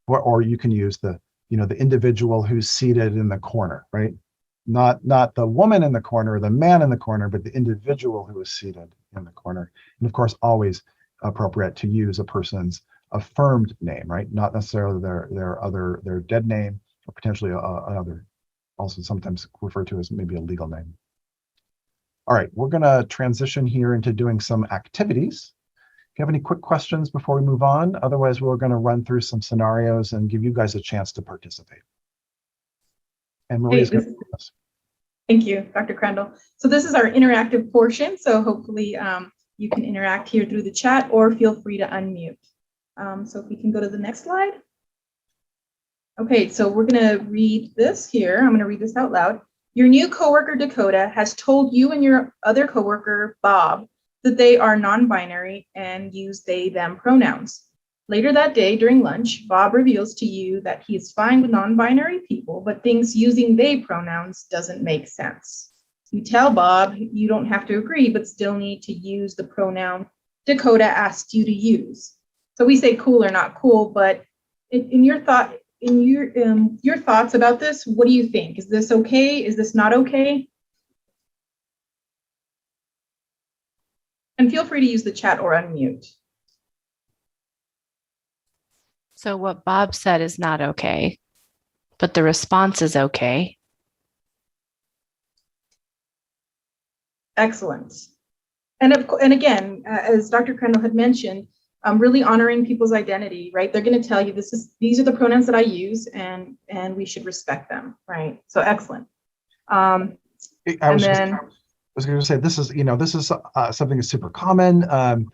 Or you can use the individual who's seated in the corner, right? Not the woman in the corner or the man in the corner, but the individual who is seated in the corner. And of course, always appropriate to use a person's affirmed name, right? Not necessarily their dead name, or potentially another, also sometimes referred to as maybe a legal name. All right, we're going to transition here into doing some activities. If you have any quick questions before we move on, otherwise we're going to run through some scenarios and give you guys a chance to participate. And Maria's going to do this. Thank you, Dr. Crandall. So this is our interactive portion. So hopefully you can interact here through the chat, or feel free to unmute. So if we can go to the next slide. Okay, so we're going to read this here. I'm going to read this out loud. Your new coworker, Dakota, has told you and your other coworker, Bob, that they are non-binary and use they, them pronouns. Later that day during lunch, Bob reveals to you that he is fine with non-binary people, but thinks using they pronouns doesn't make sense. You tell Bob you don't have to agree, but still need to use the pronoun Dakota asked you to use. So we say cool or not cool, but in your thoughts about this, what do you think? Is this okay? Is this not okay? And feel free to use the chat or unmute. So what Bob said is not okay, but the response is okay. Excellent. And again, as Dr. Crandall had mentioned, really honoring people's identity, right? They're going to tell you these are the pronouns that I use, and we should respect them, right? So excellent. I was going to say this is something that's super common.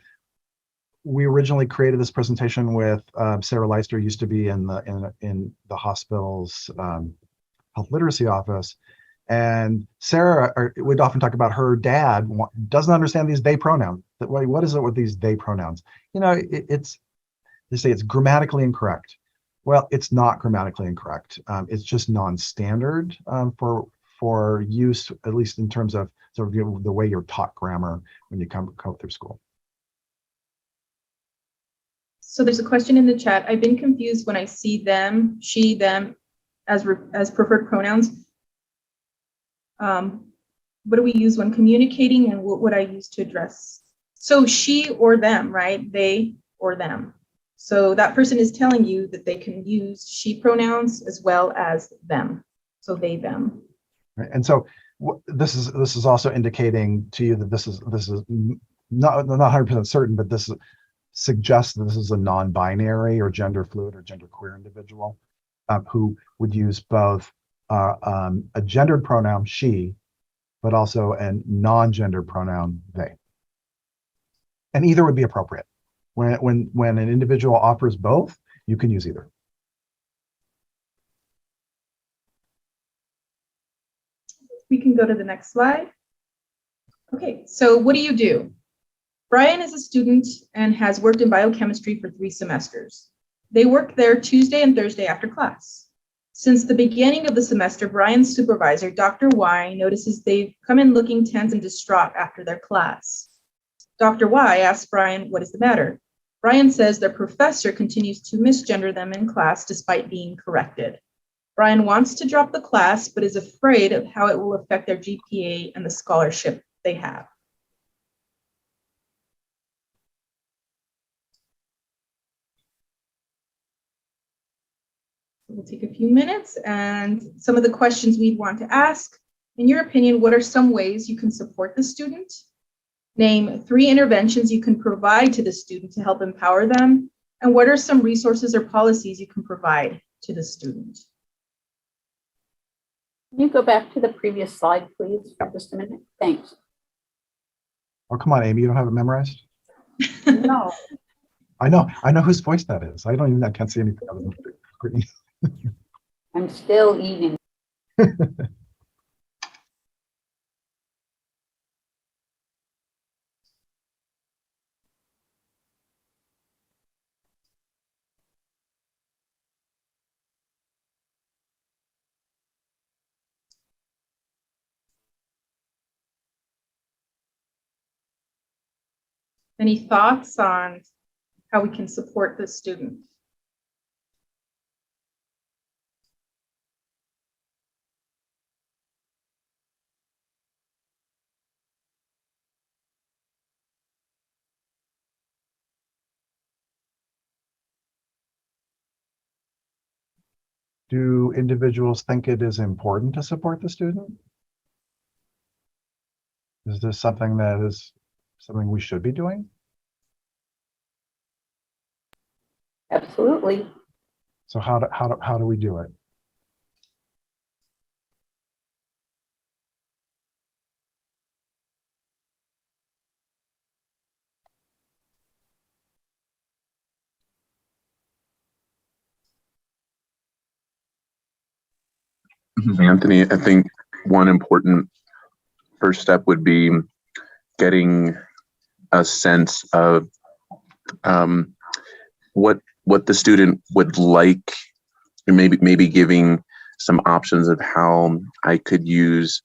We originally created this presentation with Sarah Leister, used to be in the hospital's health literacy office, and Sarah would often talk about her dad doesn't understand these they pronouns. What is it with these they pronouns? They say it's grammatically incorrect. Well, it's not grammatically incorrect. It's just non-standard for use, at least in terms of sort of the way you're taught grammar when you come through school. So there's a question in the chat. I've been confused when I see them, she, them as preferred pronouns. What do we use when communicating, and what would I use to address So she or them, right? They or them. So that person is telling you that they can use she pronouns as well as them. So they, them. Right? And so this is also indicating to you that this is not 100% certain, but this suggests that this is a non-binary or gender fluid or genderqueer individual who would use both a gendered pronoun she, but also a non-gendered pronoun they. And either would be appropriate. When an individual offers both, you can use either. We can go to the next slide. Okay, so what do? Brian is a student and has worked in biochemistry for 3 semesters. They work there Tuesday and Thursday after class. Since the beginning of the semester, Brian's supervisor, Dr. Y, notices they've come in looking tense and distraught after their class. Dr. Y asks Brian, what is the matter? Brian says their professor continues to misgender them in class despite being corrected. Brian wants to drop the class, but is afraid of how it will affect their GPA and the scholarship they have. We'll take a few minutes, and some of the questions we'd want to ask. In your opinion, what are some ways you can support the student? Name 3 interventions you can provide to the student to help empower them. And what are some resources or policies you can provide to the student? Can you go back to the previous slide, please, for just a minute? Thanks. Oh, come on, Amy, you don't have it memorized? No. I know whose voice that is. I can't see anything other than the screen. I'm still eating. Any thoughts on how we can support the student? Do individuals think it is important to support the student? Is this something we should be doing? Absolutely. So how do we do it? This is Anthony. I think one important first step would be getting a sense of what the student would like, and maybe giving some options of how I could use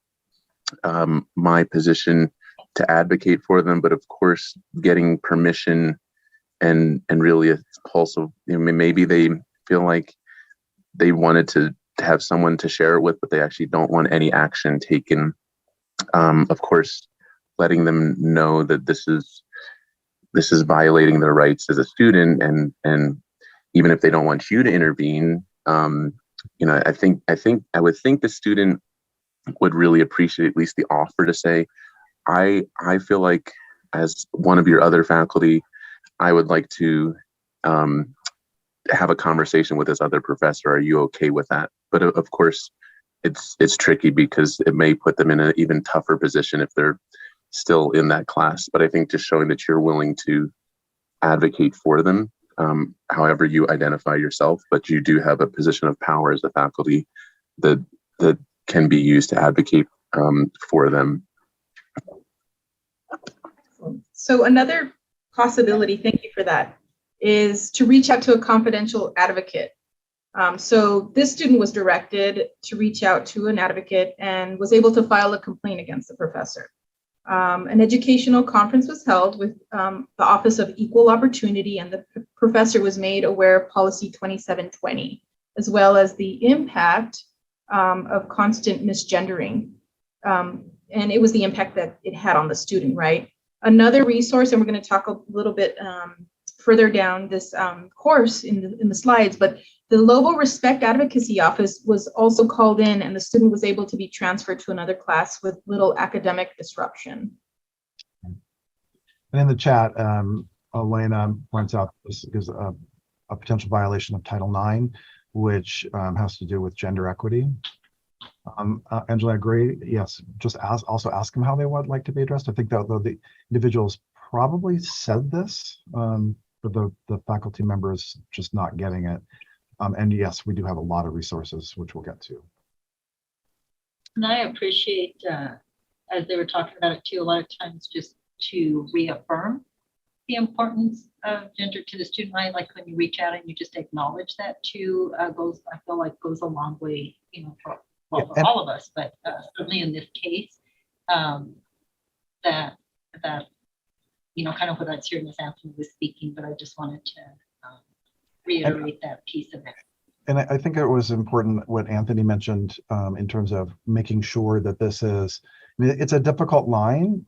my position to advocate for them, but of course getting permission and really a pulse of, maybe they feel like they wanted to have someone to share it with, but they actually don't want any action taken. Of course, letting them know that this is violating their rights as a student, and even if they don't want you to intervene, I would think the student would really appreciate at least the offer to say, I feel like as one of your other faculty, I would like to have a conversation with this other professor. Are you okay with that? But of course, it's tricky because it may put them in an even tougher position if they're still in that class. But I think just showing that you're willing to advocate for them, however you identify yourself, but you do have a position of power as a faculty that can be used to advocate for them. So another possibility, thank you for that, is to reach out to a confidential advocate. So this student was directed to reach out to an advocate and was able to file a complaint against the professor. An educational conference was held with the Office of Equal Opportunity, and the professor was made aware of Policy 2720, as well as the impact of constant misgendering. And it was the impact that it had on the student, right? Another resource, and we're going to talk a little bit further down this course in the slides, but the Lobo Respect Advocacy Office was also called in, and the student was able to be transferred to another class with little academic disruption. And in the chat, Elena points out this is a potential violation of Title IX, which has to do with gender equity. Angela, I agree. Yes, just also ask them how they would like to be addressed. I think that though the individuals probably said this, but the faculty members just not getting it. And yes, we do have a lot of resources, which we'll get to. And I appreciate, as they were talking about it too, a lot of times just to reaffirm the importance of gender to the student, right? Like when you reach out and you just acknowledge that too, I feel like goes a long way, you know, for all of us, but certainly in this case, that you know, kind of what I was hearing as Anthony was speaking, but I just wanted to reiterate that piece of it. And I think it was important what Anthony mentioned in terms of making sure that this is, I mean, it's a difficult line,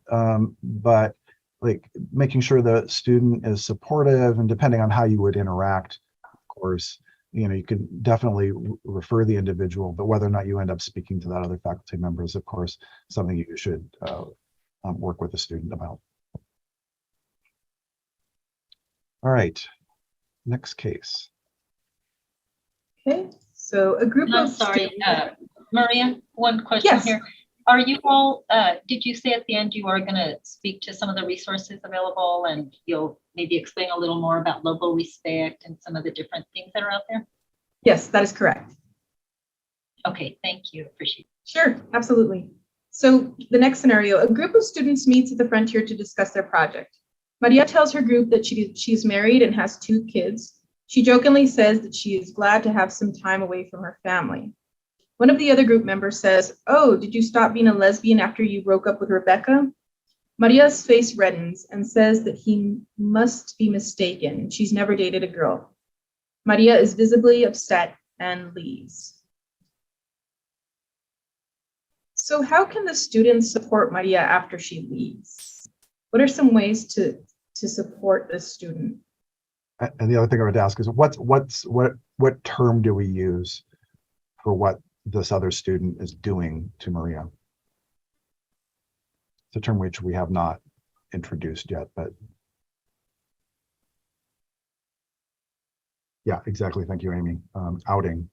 but like making sure the student is supportive, and depending on how you would interact, of course, you know, you can definitely refer the individual, but whether or not you end up speaking to that other faculty member is, of course, something you should work with the student about. All right, next case. Okay, so a group I'm of sorry, Maria, one question here. Are you all, did you say at the end you are going to speak to some of the resources available, and you'll maybe explain a little more about Lobo Respect and some of the different things that are out there? Yes, that is correct. Okay, thank you. Appreciate it. Sure, absolutely. So the next scenario, a group of students meets at the Frontier to discuss their project. Maria tells her group that she's married and has 2 kids. She jokingly says that she is glad to have some time away from her family. One of the other group members says, "Oh, did you stop being a lesbian after you broke up with Rebecca?" Maria's face reddens and says that he must be mistaken. She's never dated a girl. Maria is visibly upset and leaves. So how can the students support Maria after she leaves? What are some ways to support the student? And the other thing I would ask is what term do we use for what this other student is doing to Maria? It's a term which we have not introduced yet, but yeah, exactly. Thank you, Amy. Outing.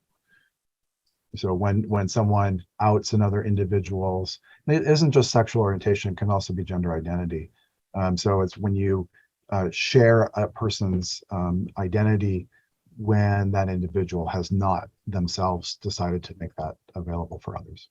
So when someone outs another individual's, it isn't just sexual orientation, it can also be gender identity. So it's when you share a person's identity when that individual has not themselves decided to make that available for others.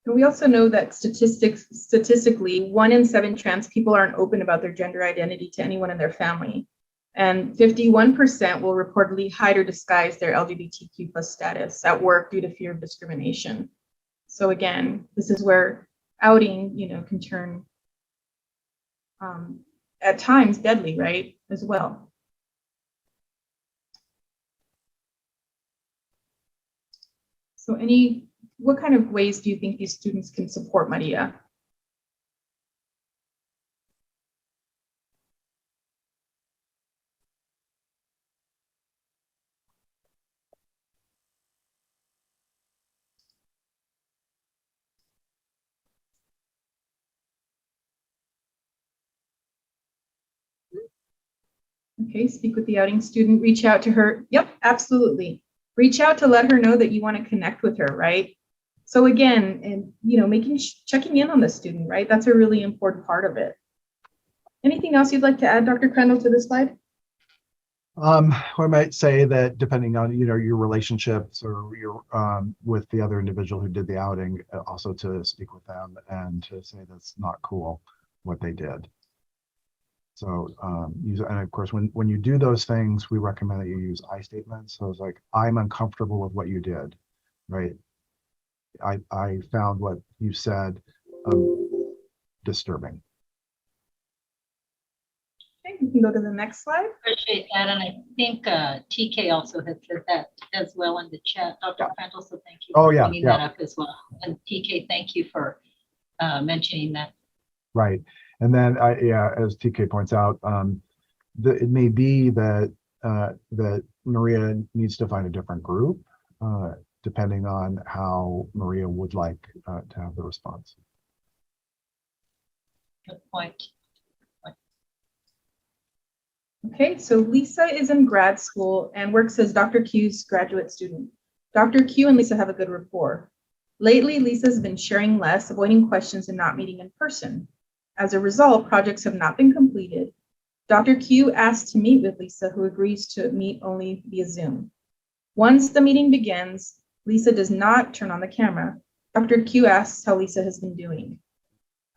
And we also know that statistically, 1 in 7 trans people aren't open about their gender identity to anyone in their family. And 51% will reportedly hide or disguise their LGBTQ+ status at work due to fear of discrimination. So again, this is where outing, you know, can turn at times deadly, right, as well. So what kind of ways do you think these students can support Maria? Okay, speak with the outing student, reach out to her. Yep, absolutely. Reach out to let her know that you want to connect with her, right? So again, and you know, checking in on the student, right? That's a really important part of it. Anything else you'd like to add, Dr. Crandall, to this slide? I might say that depending on, you know, your relationships or your with the other individual who did the outing, also to speak with them and to say that's not cool what they did. So, and of course, when you do those things, we recommend that you use I statements. So it's like, I'm uncomfortable with what you did, right? I found what you said disturbing. Okay, we can go to the next slide. Appreciate that, and I think TK also had said that as well in the chat, Dr. Crandall, so thank you Oh, for yeah, bringing yeah. that up as well. And TK, thank you for mentioning that. Right. And then, yeah, as TK points out, it may be that that Maria needs to find a different group, depending on how Maria would like to have the response. Good point. Okay, so Lisa is in grad school and works as Dr. Q's graduate student. Dr. Q and Lisa have a good rapport. Lately, Lisa's been sharing less, avoiding questions, and not meeting in person. As a result, projects have not been completed. Dr. Q asks to meet with Lisa, who agrees to meet only via Zoom. Once the meeting begins, Lisa does not turn on the camera. Dr. Q asks how Lisa has been doing.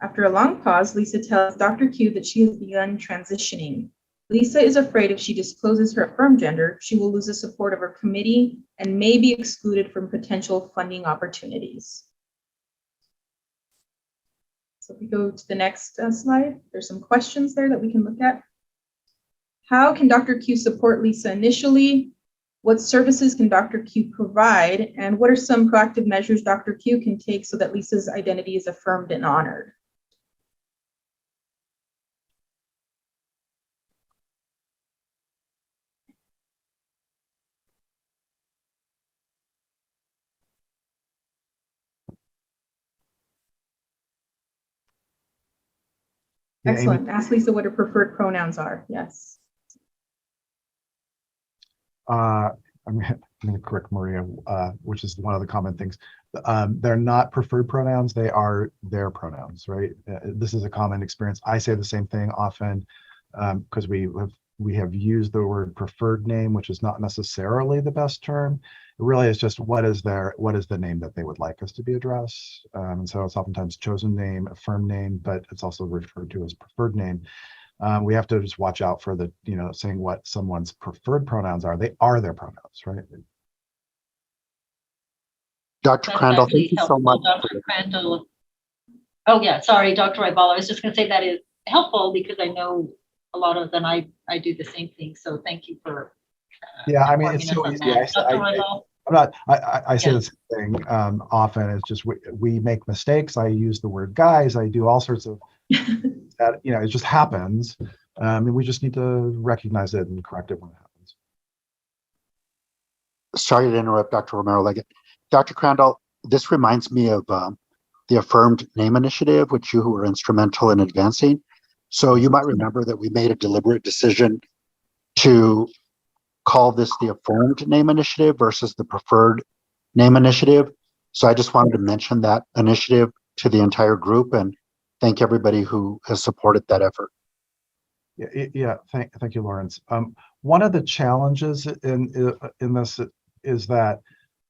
After a long pause, Lisa tells Dr. Q that she has begun transitioning. Lisa is afraid if she discloses her affirmed gender, she will lose the support of her committee and may be excluded from potential funding opportunities. So if we go to the next slide, there's some questions there that we can look at. How can Dr. Q support Lisa initially? What services can Dr. Q provide? And what are some proactive measures Dr. Q can take so that Lisa's identity is affirmed and honored? Yeah, Excellent. Ask Lisa what her preferred pronouns are. Yes. I'm going to correct Maria, which is one of the common things. They're not preferred pronouns, they are their pronouns, right? This is a common experience. I say the same thing often because we have used the word preferred name, which is not necessarily the best term. It really is just what is the name that they would like us to be addressed. And so it's oftentimes chosen name, affirmed name, but it's also referred to as preferred name. We have to just watch out for the, saying what someone's preferred pronouns are. They are their pronouns, right? Dr. Crandall, thank you so much. Dr. Crandall. Oh yeah, sorry, Dr. Ibala. I was just going to say that is helpful because I know a lot of them. I do the same thing. So thank you for. Yeah, I mean it's so easy. I say the same thing often. It's just we make mistakes. I use the word guys. I do all sorts of that. It just happens, and we just need to recognize it and correct it when it happens. Sorry to interrupt, Dr. Romero-Leggett. Dr. Crandall, this reminds me of the Affirmed Name Initiative, which you were instrumental in advancing. So you might remember that we made a deliberate decision to call this the Affirmed Name Initiative versus the Preferred Name Initiative. So I just wanted to mention that initiative to the entire group and thank everybody who has supported that effort. Yeah, thank you, Lawrence. One of the challenges in this is that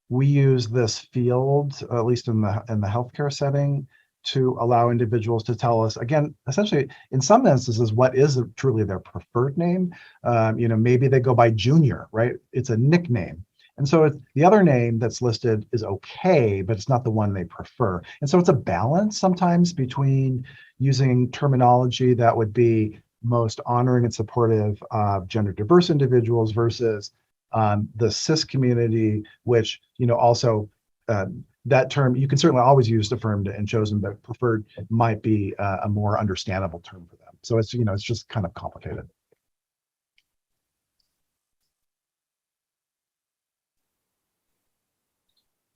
we use this field, at least in the healthcare setting, to allow individuals to tell us, again, essentially, in some instances, what is truly their preferred name. Maybe they go by Junior, right? It's a nickname. And so the other name that's listed is okay, but it's not the one they prefer. And so it's a balance sometimes between using terminology that would be most honoring and supportive of gender diverse individuals versus the cis community, which, also that term, you can certainly always use affirmed and chosen, but preferred might be a more understandable term for them. So it's, it's just kind of complicated.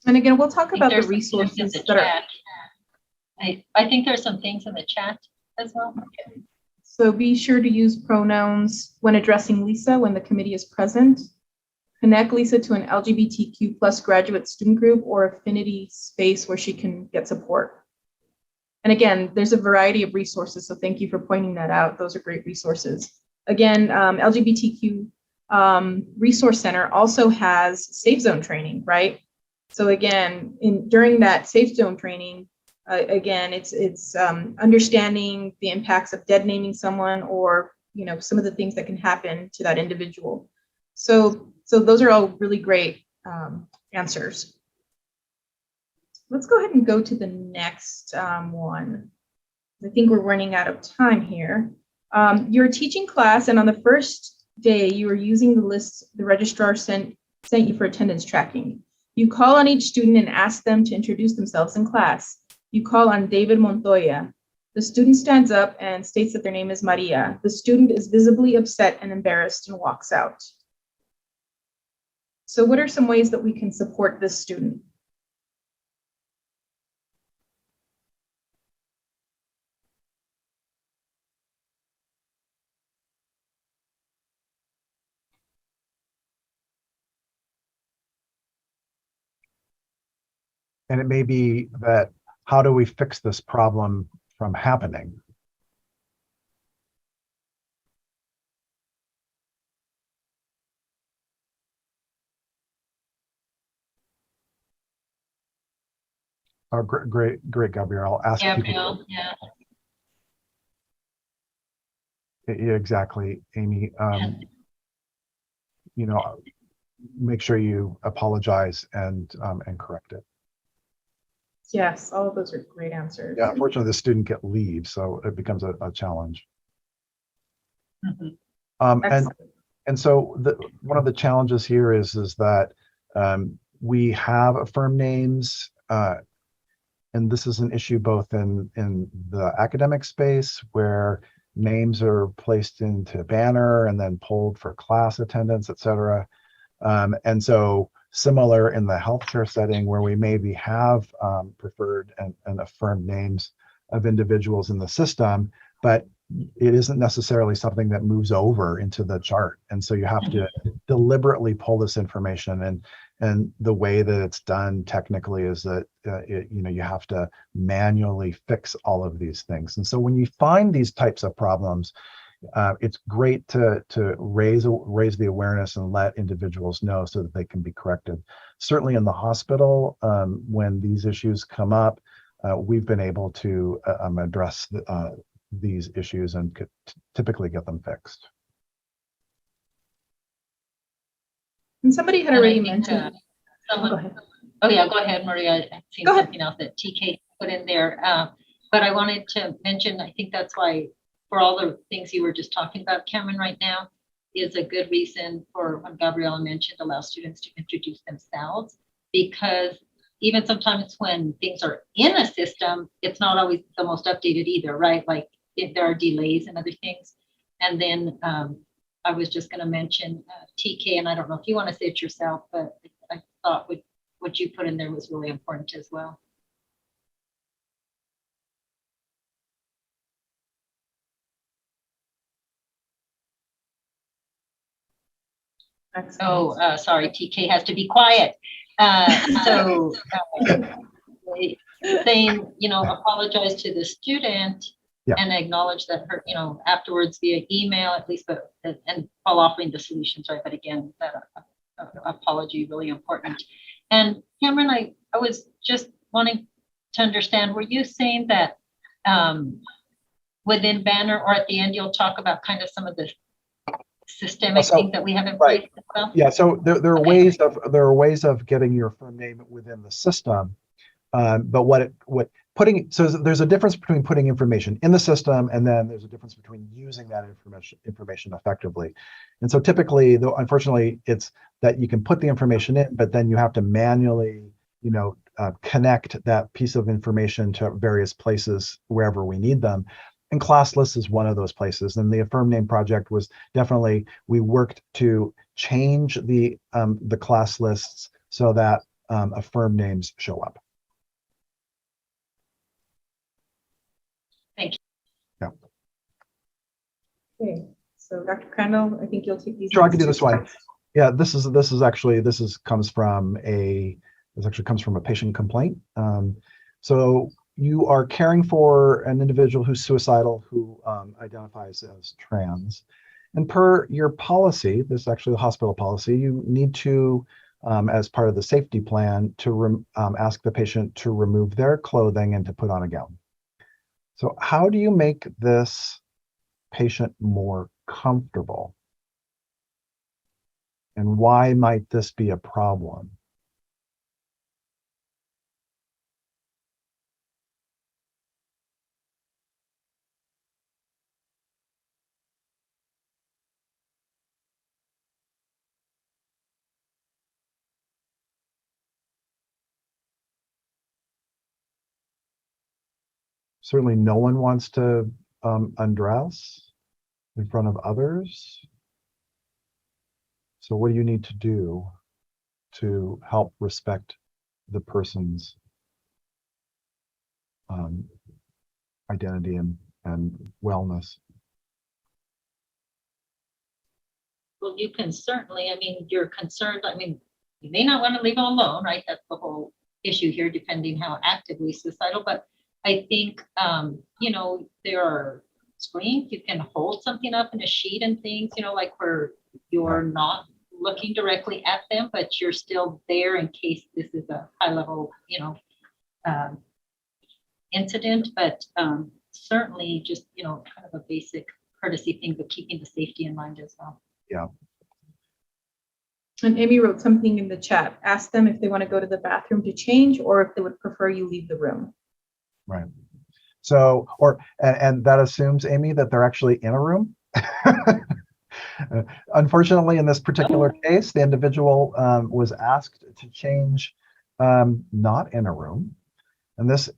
And again, we'll talk about the resources that are. I think there's some things in the chat as well. Okay. So be sure to use pronouns when addressing Lisa when the committee is present. Connect Lisa to an LGBTQ plus graduate student group or affinity space where she can get support. And again, there's a variety of resources, so thank you for pointing that out. Those are great resources. Again, LGBTQ Resource Center also has Safe Zone training, right? So again, during that Safe Zone training, again, it's understanding the impacts of dead naming someone or, some of the things that can happen to that individual. So those are all really great answers. Let's go ahead and go to the next one. I think we're running out of time here. You're teaching class, and on the first day, you are using the list the registrar sent you for attendance tracking. You call on each student and ask them to introduce themselves in class. You call on David Montoya. The student stands up and states that their name is Maria. The student is visibly upset and embarrassed and walks out. So what are some ways that we can support this student? And it may be that, how do we fix this problem from happening? Oh, great, Gabrielle. Ask people. Gabrielle, yeah. Yeah, exactly, Amy. You know, make sure you apologize and correct it. Yes, all of those are great answers. Yeah, unfortunately, the student get leave, so it becomes a challenge. And so one of the challenges here is that we have affirmed names, and this is an issue both in the academic space where names are placed into banner and then pulled for class attendance, et cetera. And so similar in the healthcare setting where we maybe have preferred and affirmed names of individuals in the system, but it isn't necessarily something that moves over into the chart. And so you have to deliberately pull this information, and the way that it's done technically is that you have to manually fix all of these things. And so when you find these types of problems, it's great to raise the awareness and let individuals know so that they can be corrected. Certainly in the hospital, when these issues come up, we've been able to address these issues and could typically get them fixed. And somebody had already mentioned. Someone, go ahead. Oh yeah, go ahead, Maria. I've seen something else that TK put in there. But I wanted to mention, I think that's why, for all the things you were just talking about, Cameron, right now, is a good reason for when Gabriella mentioned allow students to introduce themselves, because even sometimes when things are in a system, it's not always the most updated either, right? Like if there are delays and other things. And then I was just going to mention TK, and I don't know if you want to say it yourself, but I thought what you put in there was really important as well. Oh, sorry, TK has to be quiet. Saying, apologize to the student and acknowledge that her, afterwards via email at least, but and while offering the solutions, right? But again, that apology really important. And Cameron, I was just wanting to understand, were you saying that within banner or at the end you'll talk about kind of some of the systemic things that we have in place as well? Yeah, so there are ways of getting your firm name within the system, but so there's a difference between putting information in the system, and then there's a difference between using that information effectively. And so typically, though, unfortunately, it's that you can put the information in, but then you have to manually, connect that piece of information to various places wherever we need them. And class lists is one of those places. And the Affirm Name Project was definitely, we worked to change the class lists so that affirm names show up. Thank you. Yeah. Okay, so Dr. Crandall, I think you'll take these. Sure, I can do this one. Yeah, this comes from a patient complaint. So you are caring for an individual who's suicidal, who identifies as trans. And per your policy, this is actually the hospital policy, you need to, as part of the safety plan, to ask the patient to remove their clothing and to put on a gown. So how do you make this patient more comfortable? And why might this be a problem? Certainly no one wants to undress in front of others. So what do you need to do to help respect the person's identity and wellness? Well, you can certainly, I mean, you're concerned, I mean, you may not want to leave them alone, right? That's the whole issue here, depending how actively suicidal, but I think, you know, there are screens, you can hold something up in a sheet and things, you know, like where you're not looking directly at them, but you're still there in case this is a high level, you know, incident, but certainly just, you know, kind of a basic courtesy thing, but keeping the safety in mind as well. Yeah. And Amy wrote something in the chat. Ask them if they want to go to the bathroom to change or if they would prefer you leave the room. Right. So, and that assumes, Amy, that they're actually in a room. Unfortunately, in this particular case, the individual was asked to change not in a room. And this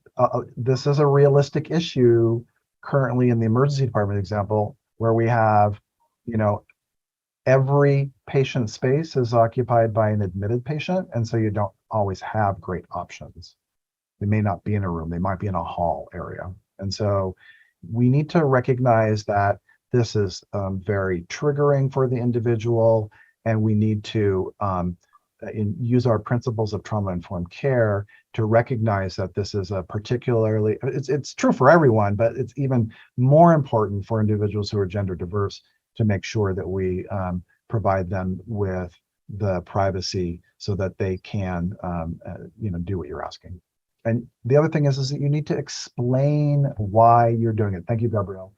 is a realistic issue currently in the emergency department example, where we have, you know, every patient space is occupied by an admitted patient. And so you don't always have great options. They may not be in a room, they might be in a hall area. And so we need to recognize that this is very triggering for the individual, and we need to use our principles of trauma-informed care to recognize that this is a particularly, it's true for everyone, but it's even more important for individuals who are gender diverse to make sure that we provide them with the privacy so that they can, you know, do what you're asking. And the other thing is that you need to explain why you're doing it. Thank you, Gabrielle.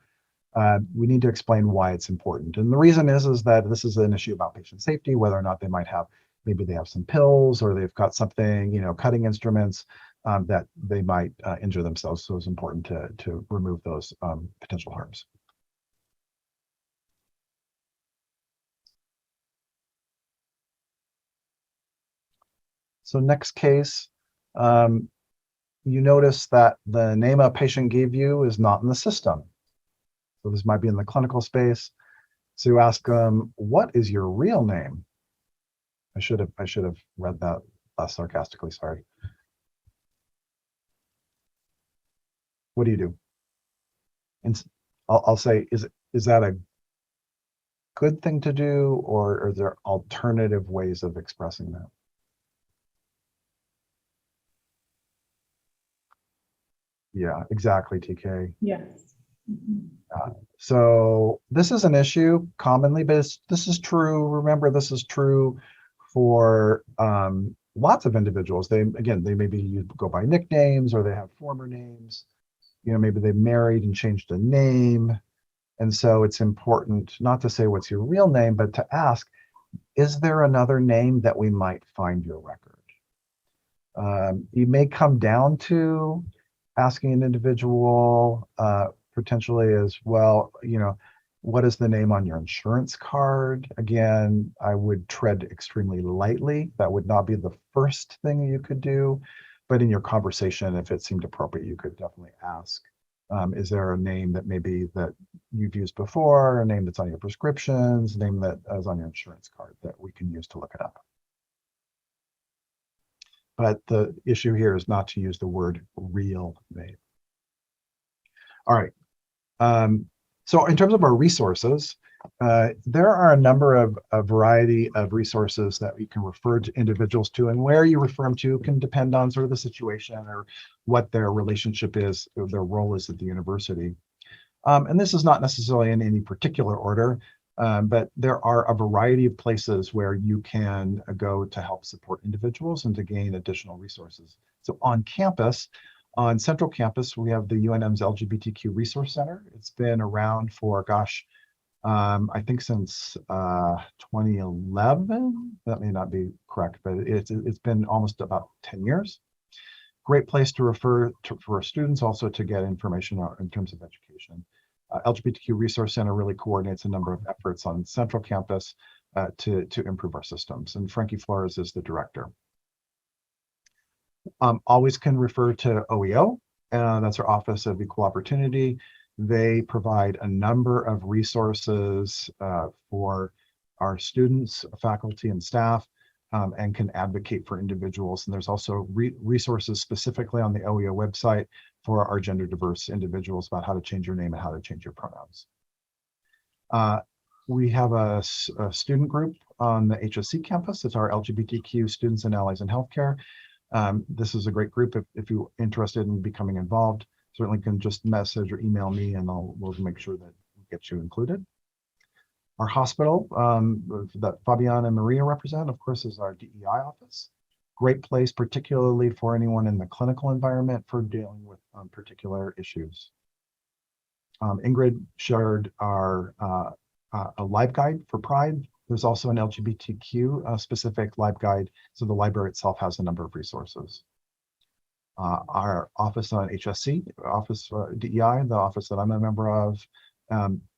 We need to explain why it's important. And the reason is that this is an issue about patient safety, whether or not they might have, maybe they have some pills or they've got something, you know, cutting instruments that they might injure themselves. So it's important to remove those potential harms. So next case, you notice that the name a patient gave you is not in the system. So this might be in the clinical space. So you ask them, what is your real name? I should have read that less sarcastically, sorry. What do you do? And I'll say, is that a good thing to do, or are there alternative ways of expressing that? Yeah, exactly, TK. Yes. So this is an issue commonly, but this is true. Remember, this is true for lots of individuals. They maybe go by nicknames, or they have former names. You know, maybe they married and changed a name. And so it's important not to say what's your real name, but to ask, is there another name that we might find your record? You may come down to asking an individual potentially as well, you know, what is the name on your insurance card? Again, I would tread extremely lightly. That would not be the first thing you could do, but in your conversation, if it seemed appropriate, you could definitely ask, is there a name that maybe that you've used before, a name that's on your prescriptions, a name that is on your insurance card that we can use to look it up? But the issue here is not to use the word real name. All right. So in terms of our resources, there are a number of a variety of resources that we can refer to individuals to, and where you refer them to can depend on sort of the situation or what their relationship is, or their role is at the university. And this is not necessarily in any particular order, but there are a variety of places where you can go to help support individuals and to gain additional resources. So on campus, on Central Campus, we have the UNM's LGBTQ Resource Center. It's been around for, gosh, I think since 2011. That may not be correct, but it's been almost about 10 years. Great place to refer to for students, also to get information in terms of education. LGBTQ Resource Center really coordinates a number of efforts on Central Campus to improve our systems, and Frankie Flores is the director. Always can refer to OEO. that's our Office of Equal Opportunity. They provide a number of resources for our students, faculty, and staff, and can advocate for individuals. And there's also resources specifically on the OEO website for our gender diverse individuals about how to change your name and how to change your pronouns. We have a student group on the HSC campus. It's our LGBTQ students and allies in healthcare. This is a great group. If you're interested in becoming involved, certainly can just message or email me and we'll make sure that we get you included. Our hospital that Fabian and Maria represent, of course, is our DEI office. Great place, particularly for anyone in the clinical environment for dealing with particular issues. Ingrid shared our a live guide for Pride. There's also an LGBTQ specific live guide. So the library itself has a number of resources. Our office on HSC, office DEI, the office that I'm a member of,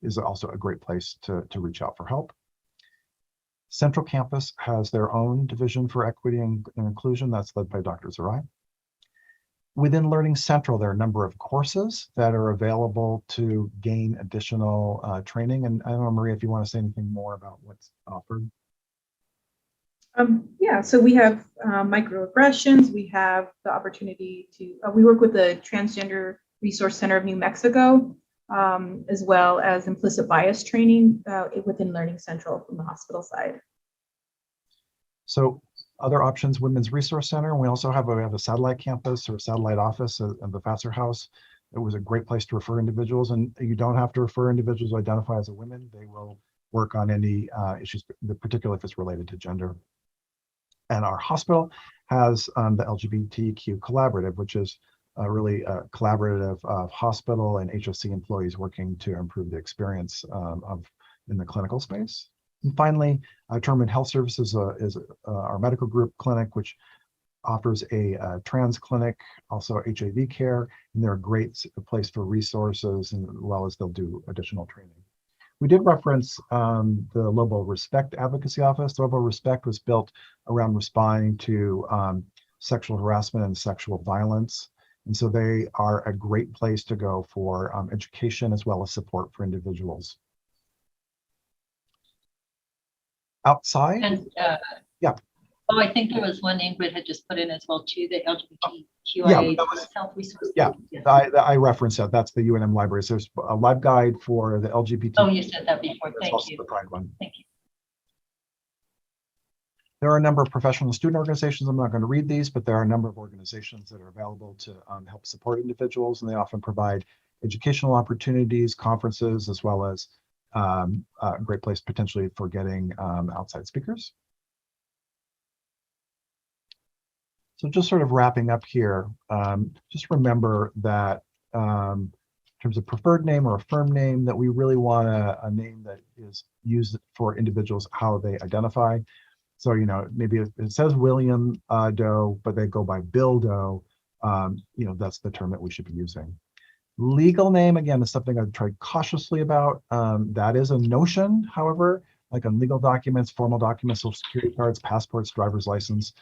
is also a great place to reach out for help. Central Campus has their own division for equity and inclusion. That's led by Dr. Zarai. Within Learning Central, there are a number of courses that are available to gain additional training. And I don't know, Maria, if you want to say anything more about what's offered. Yeah, so we have microaggressions. We have the opportunity to, we work with the Transgender Resource Center of New Mexico, as well as implicit bias training within Learning Central from the hospital side. So other options, Women's Resource Center. We also have a satellite campus or a satellite office at the Vassar House. It was a great place to refer individuals, and you don't have to refer individuals who identify as a woman. They will work on any issues, particularly if it's related to gender. And our hospital has the LGBTQ Collaborative, which is really a collaborative of hospital and HSC employees working to improve the experience in the clinical space. And finally, Term and Health Services is our medical group clinic, which offers a trans clinic, also HIV care, and they're a great place for resources, and as well as they'll do additional training. We did reference the Lobo Respect Advocacy Office. Lobo Respect was built around responding to sexual harassment and sexual violence. And so they are a great place to go for education as well as support for individuals. Outside? And yeah. Oh, I think there was one Ingrid had just put in as well too, the LGBTQIA health resource. Yeah, yes. I referenced that. That's the UNM library. So there's a live guide for the LGBT. Oh, you said that before. Thank you. The Pride one. Thank you. There are a number of professional and student organizations. I'm not going to read these, but there are a number of organizations that are available to help support individuals, and they often provide educational opportunities, conferences, as well as a great place potentially for getting outside speakers. So just sort of wrapping up here, just remember that in terms of preferred name or affirmed name, that we really want a name that is used for individuals how they identify. So, you know, maybe it says William Doe, but they go by Bill Doe. You know, that's the term that we should be using. Legal name, again, is something I've tried cautiously about. That is a notion, however, like on legal documents, formal documents, social security cards, passports, driver's license.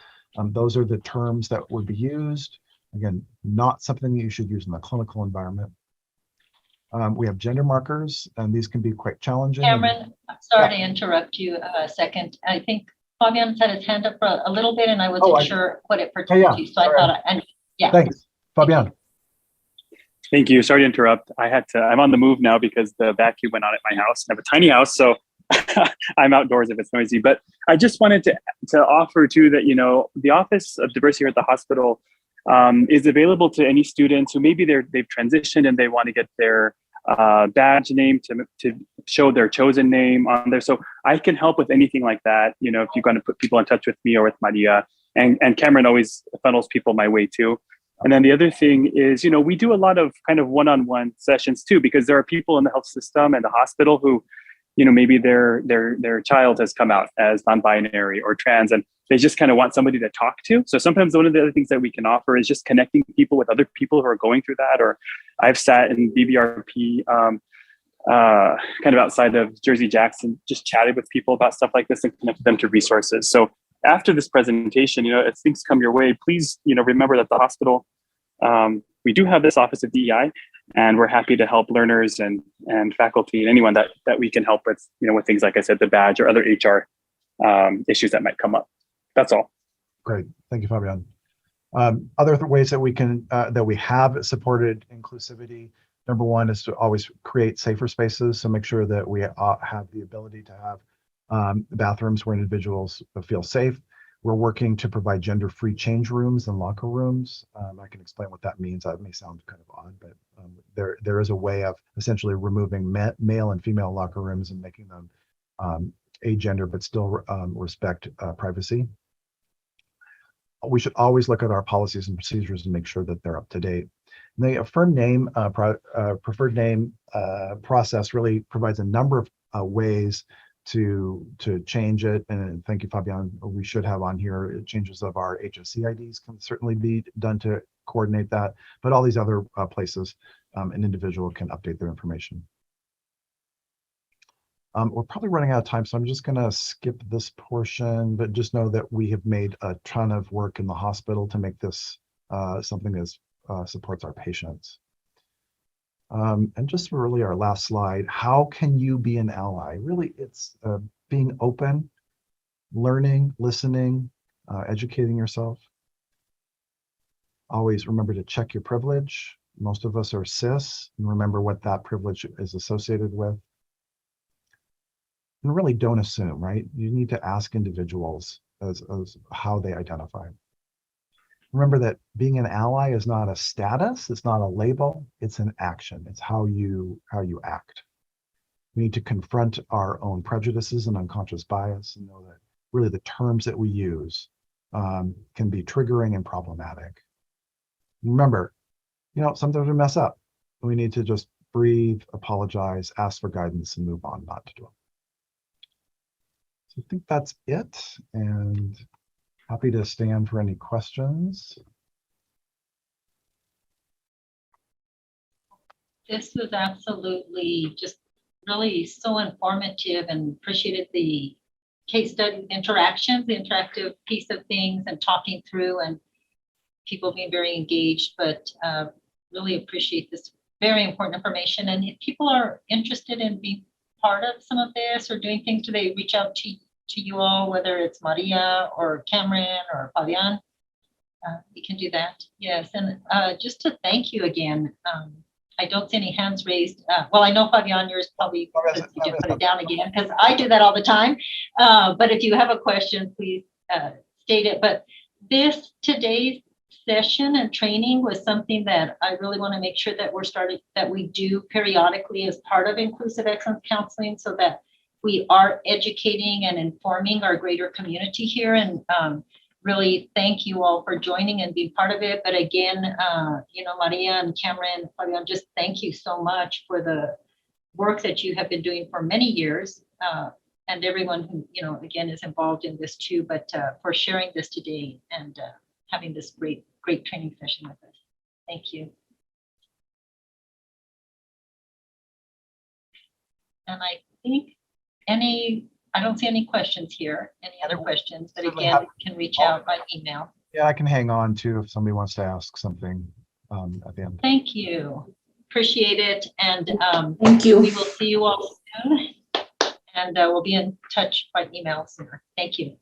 Those are the terms that would be used. Again, not something that you should use in the clinical environment. We have gender markers, and these can be quite challenging. Cameron, sorry to interrupt you a second. I think Fabian had his hand up for a little bit, and I wasn't sure what it pertained to. So I thought, yeah. Thanks, Fabian. Thank you. Sorry to interrupt. I'm on the move now because the vacuum went on at my house. I have a tiny house, so I'm outdoors if it's noisy. But I just wanted to offer too that, you know, the Office of Diversity here at the hospital is available to any students who maybe they've transitioned and they want to get their badge name to show their chosen name on there. So I can help with anything like that. You know, if you're going to put people in touch with me or with Maria, and Cameron always funnels people my way too. And then the other thing is, you know, we do a lot of kind of one-on-one sessions too, because there are people in the health system and the hospital who, you know, maybe their child has come out as non-binary or trans, and they just kind of want somebody to talk to. So sometimes one of the other things that we can offer is just connecting people with other people who are going through that. Or I've sat in BBRP kind of outside of Jersey Jackson, just chatted with people about stuff like this and connected them to resources. So after this presentation, you know, if things come your way, please, you know, remember that the hospital we do have this Office of DEI, and we're happy to help learners and faculty and anyone that we can help with, with things like I said, the badge or other HR issues that might come up. That's all. Great, thank you, Fabian. Other ways that we can that we have supported inclusivity. Number one is to always create safer spaces. So make sure that we have the ability to have bathrooms where individuals feel safe. We're working to provide gender-free change rooms and locker rooms. I can explain what that means. That may sound kind of odd, but there is a way of essentially removing male and female locker rooms and making them agender, but still respect privacy. We should always look at our policies and procedures and make sure that they're up to date. And the affirmed name, preferred name process really provides a number of ways to change it. And thank you, Fabian. We should have on here changes of our HSC IDs can certainly be done to coordinate that, but all these other places, an individual can update their information. We're probably running out of time, so I'm just going to skip this portion, but just know that we have made a ton of work in the hospital to make this something that supports our patients. And just really our last slide, how can you be an ally? Really, it's being open, learning, listening, educating yourself. Always remember to check your privilege. Most of us are cis, and remember what that privilege is associated with. And really don't assume, right? You need to ask individuals as how they identify. Remember that being an ally is not a status, it's not a label, it's an action. It's how you act. We need to confront our own prejudices and unconscious bias and know that really the terms that we use can be triggering and problematic. Remember, sometimes we mess up. We need to just breathe, apologize, ask for guidance, and move on, not to do it. So I think that's it, and happy to stand for any questions. This was absolutely just really so informative, and appreciated the case study interactions, the interactive piece of things, and talking through, and people being very engaged, but really appreciate this very important information. And if people are interested in being part of some of this or doing things, do they reach out to you all, whether it's Maria or Cameron or Fabian? You can do that. Yes. And just to thank you again. I don't see any hands raised. Well, I know Fabian, yours probably you can put it down again because I do that all the time. But if you have a question, please state it. But today's session and training was something that I really want to make sure that we do periodically as part of Inclusive Excellence Counseling, so that we are educating and informing our greater community here. And really thank you all for joining and being part of it. But again, Maria and Cameron, Fabian, just thank you so much for the work that you have been doing for many years. And everyone who, again, is involved in this too, but for sharing this today and having this great training session with us. Thank you. And I think I don't see any questions here, any other questions, but again, can reach out by email. Yeah, I can hang on too if somebody wants to ask something at the end. Thank you. Appreciate it. And thank you. We will see you all soon. And we'll be in touch by email soon. Thank you.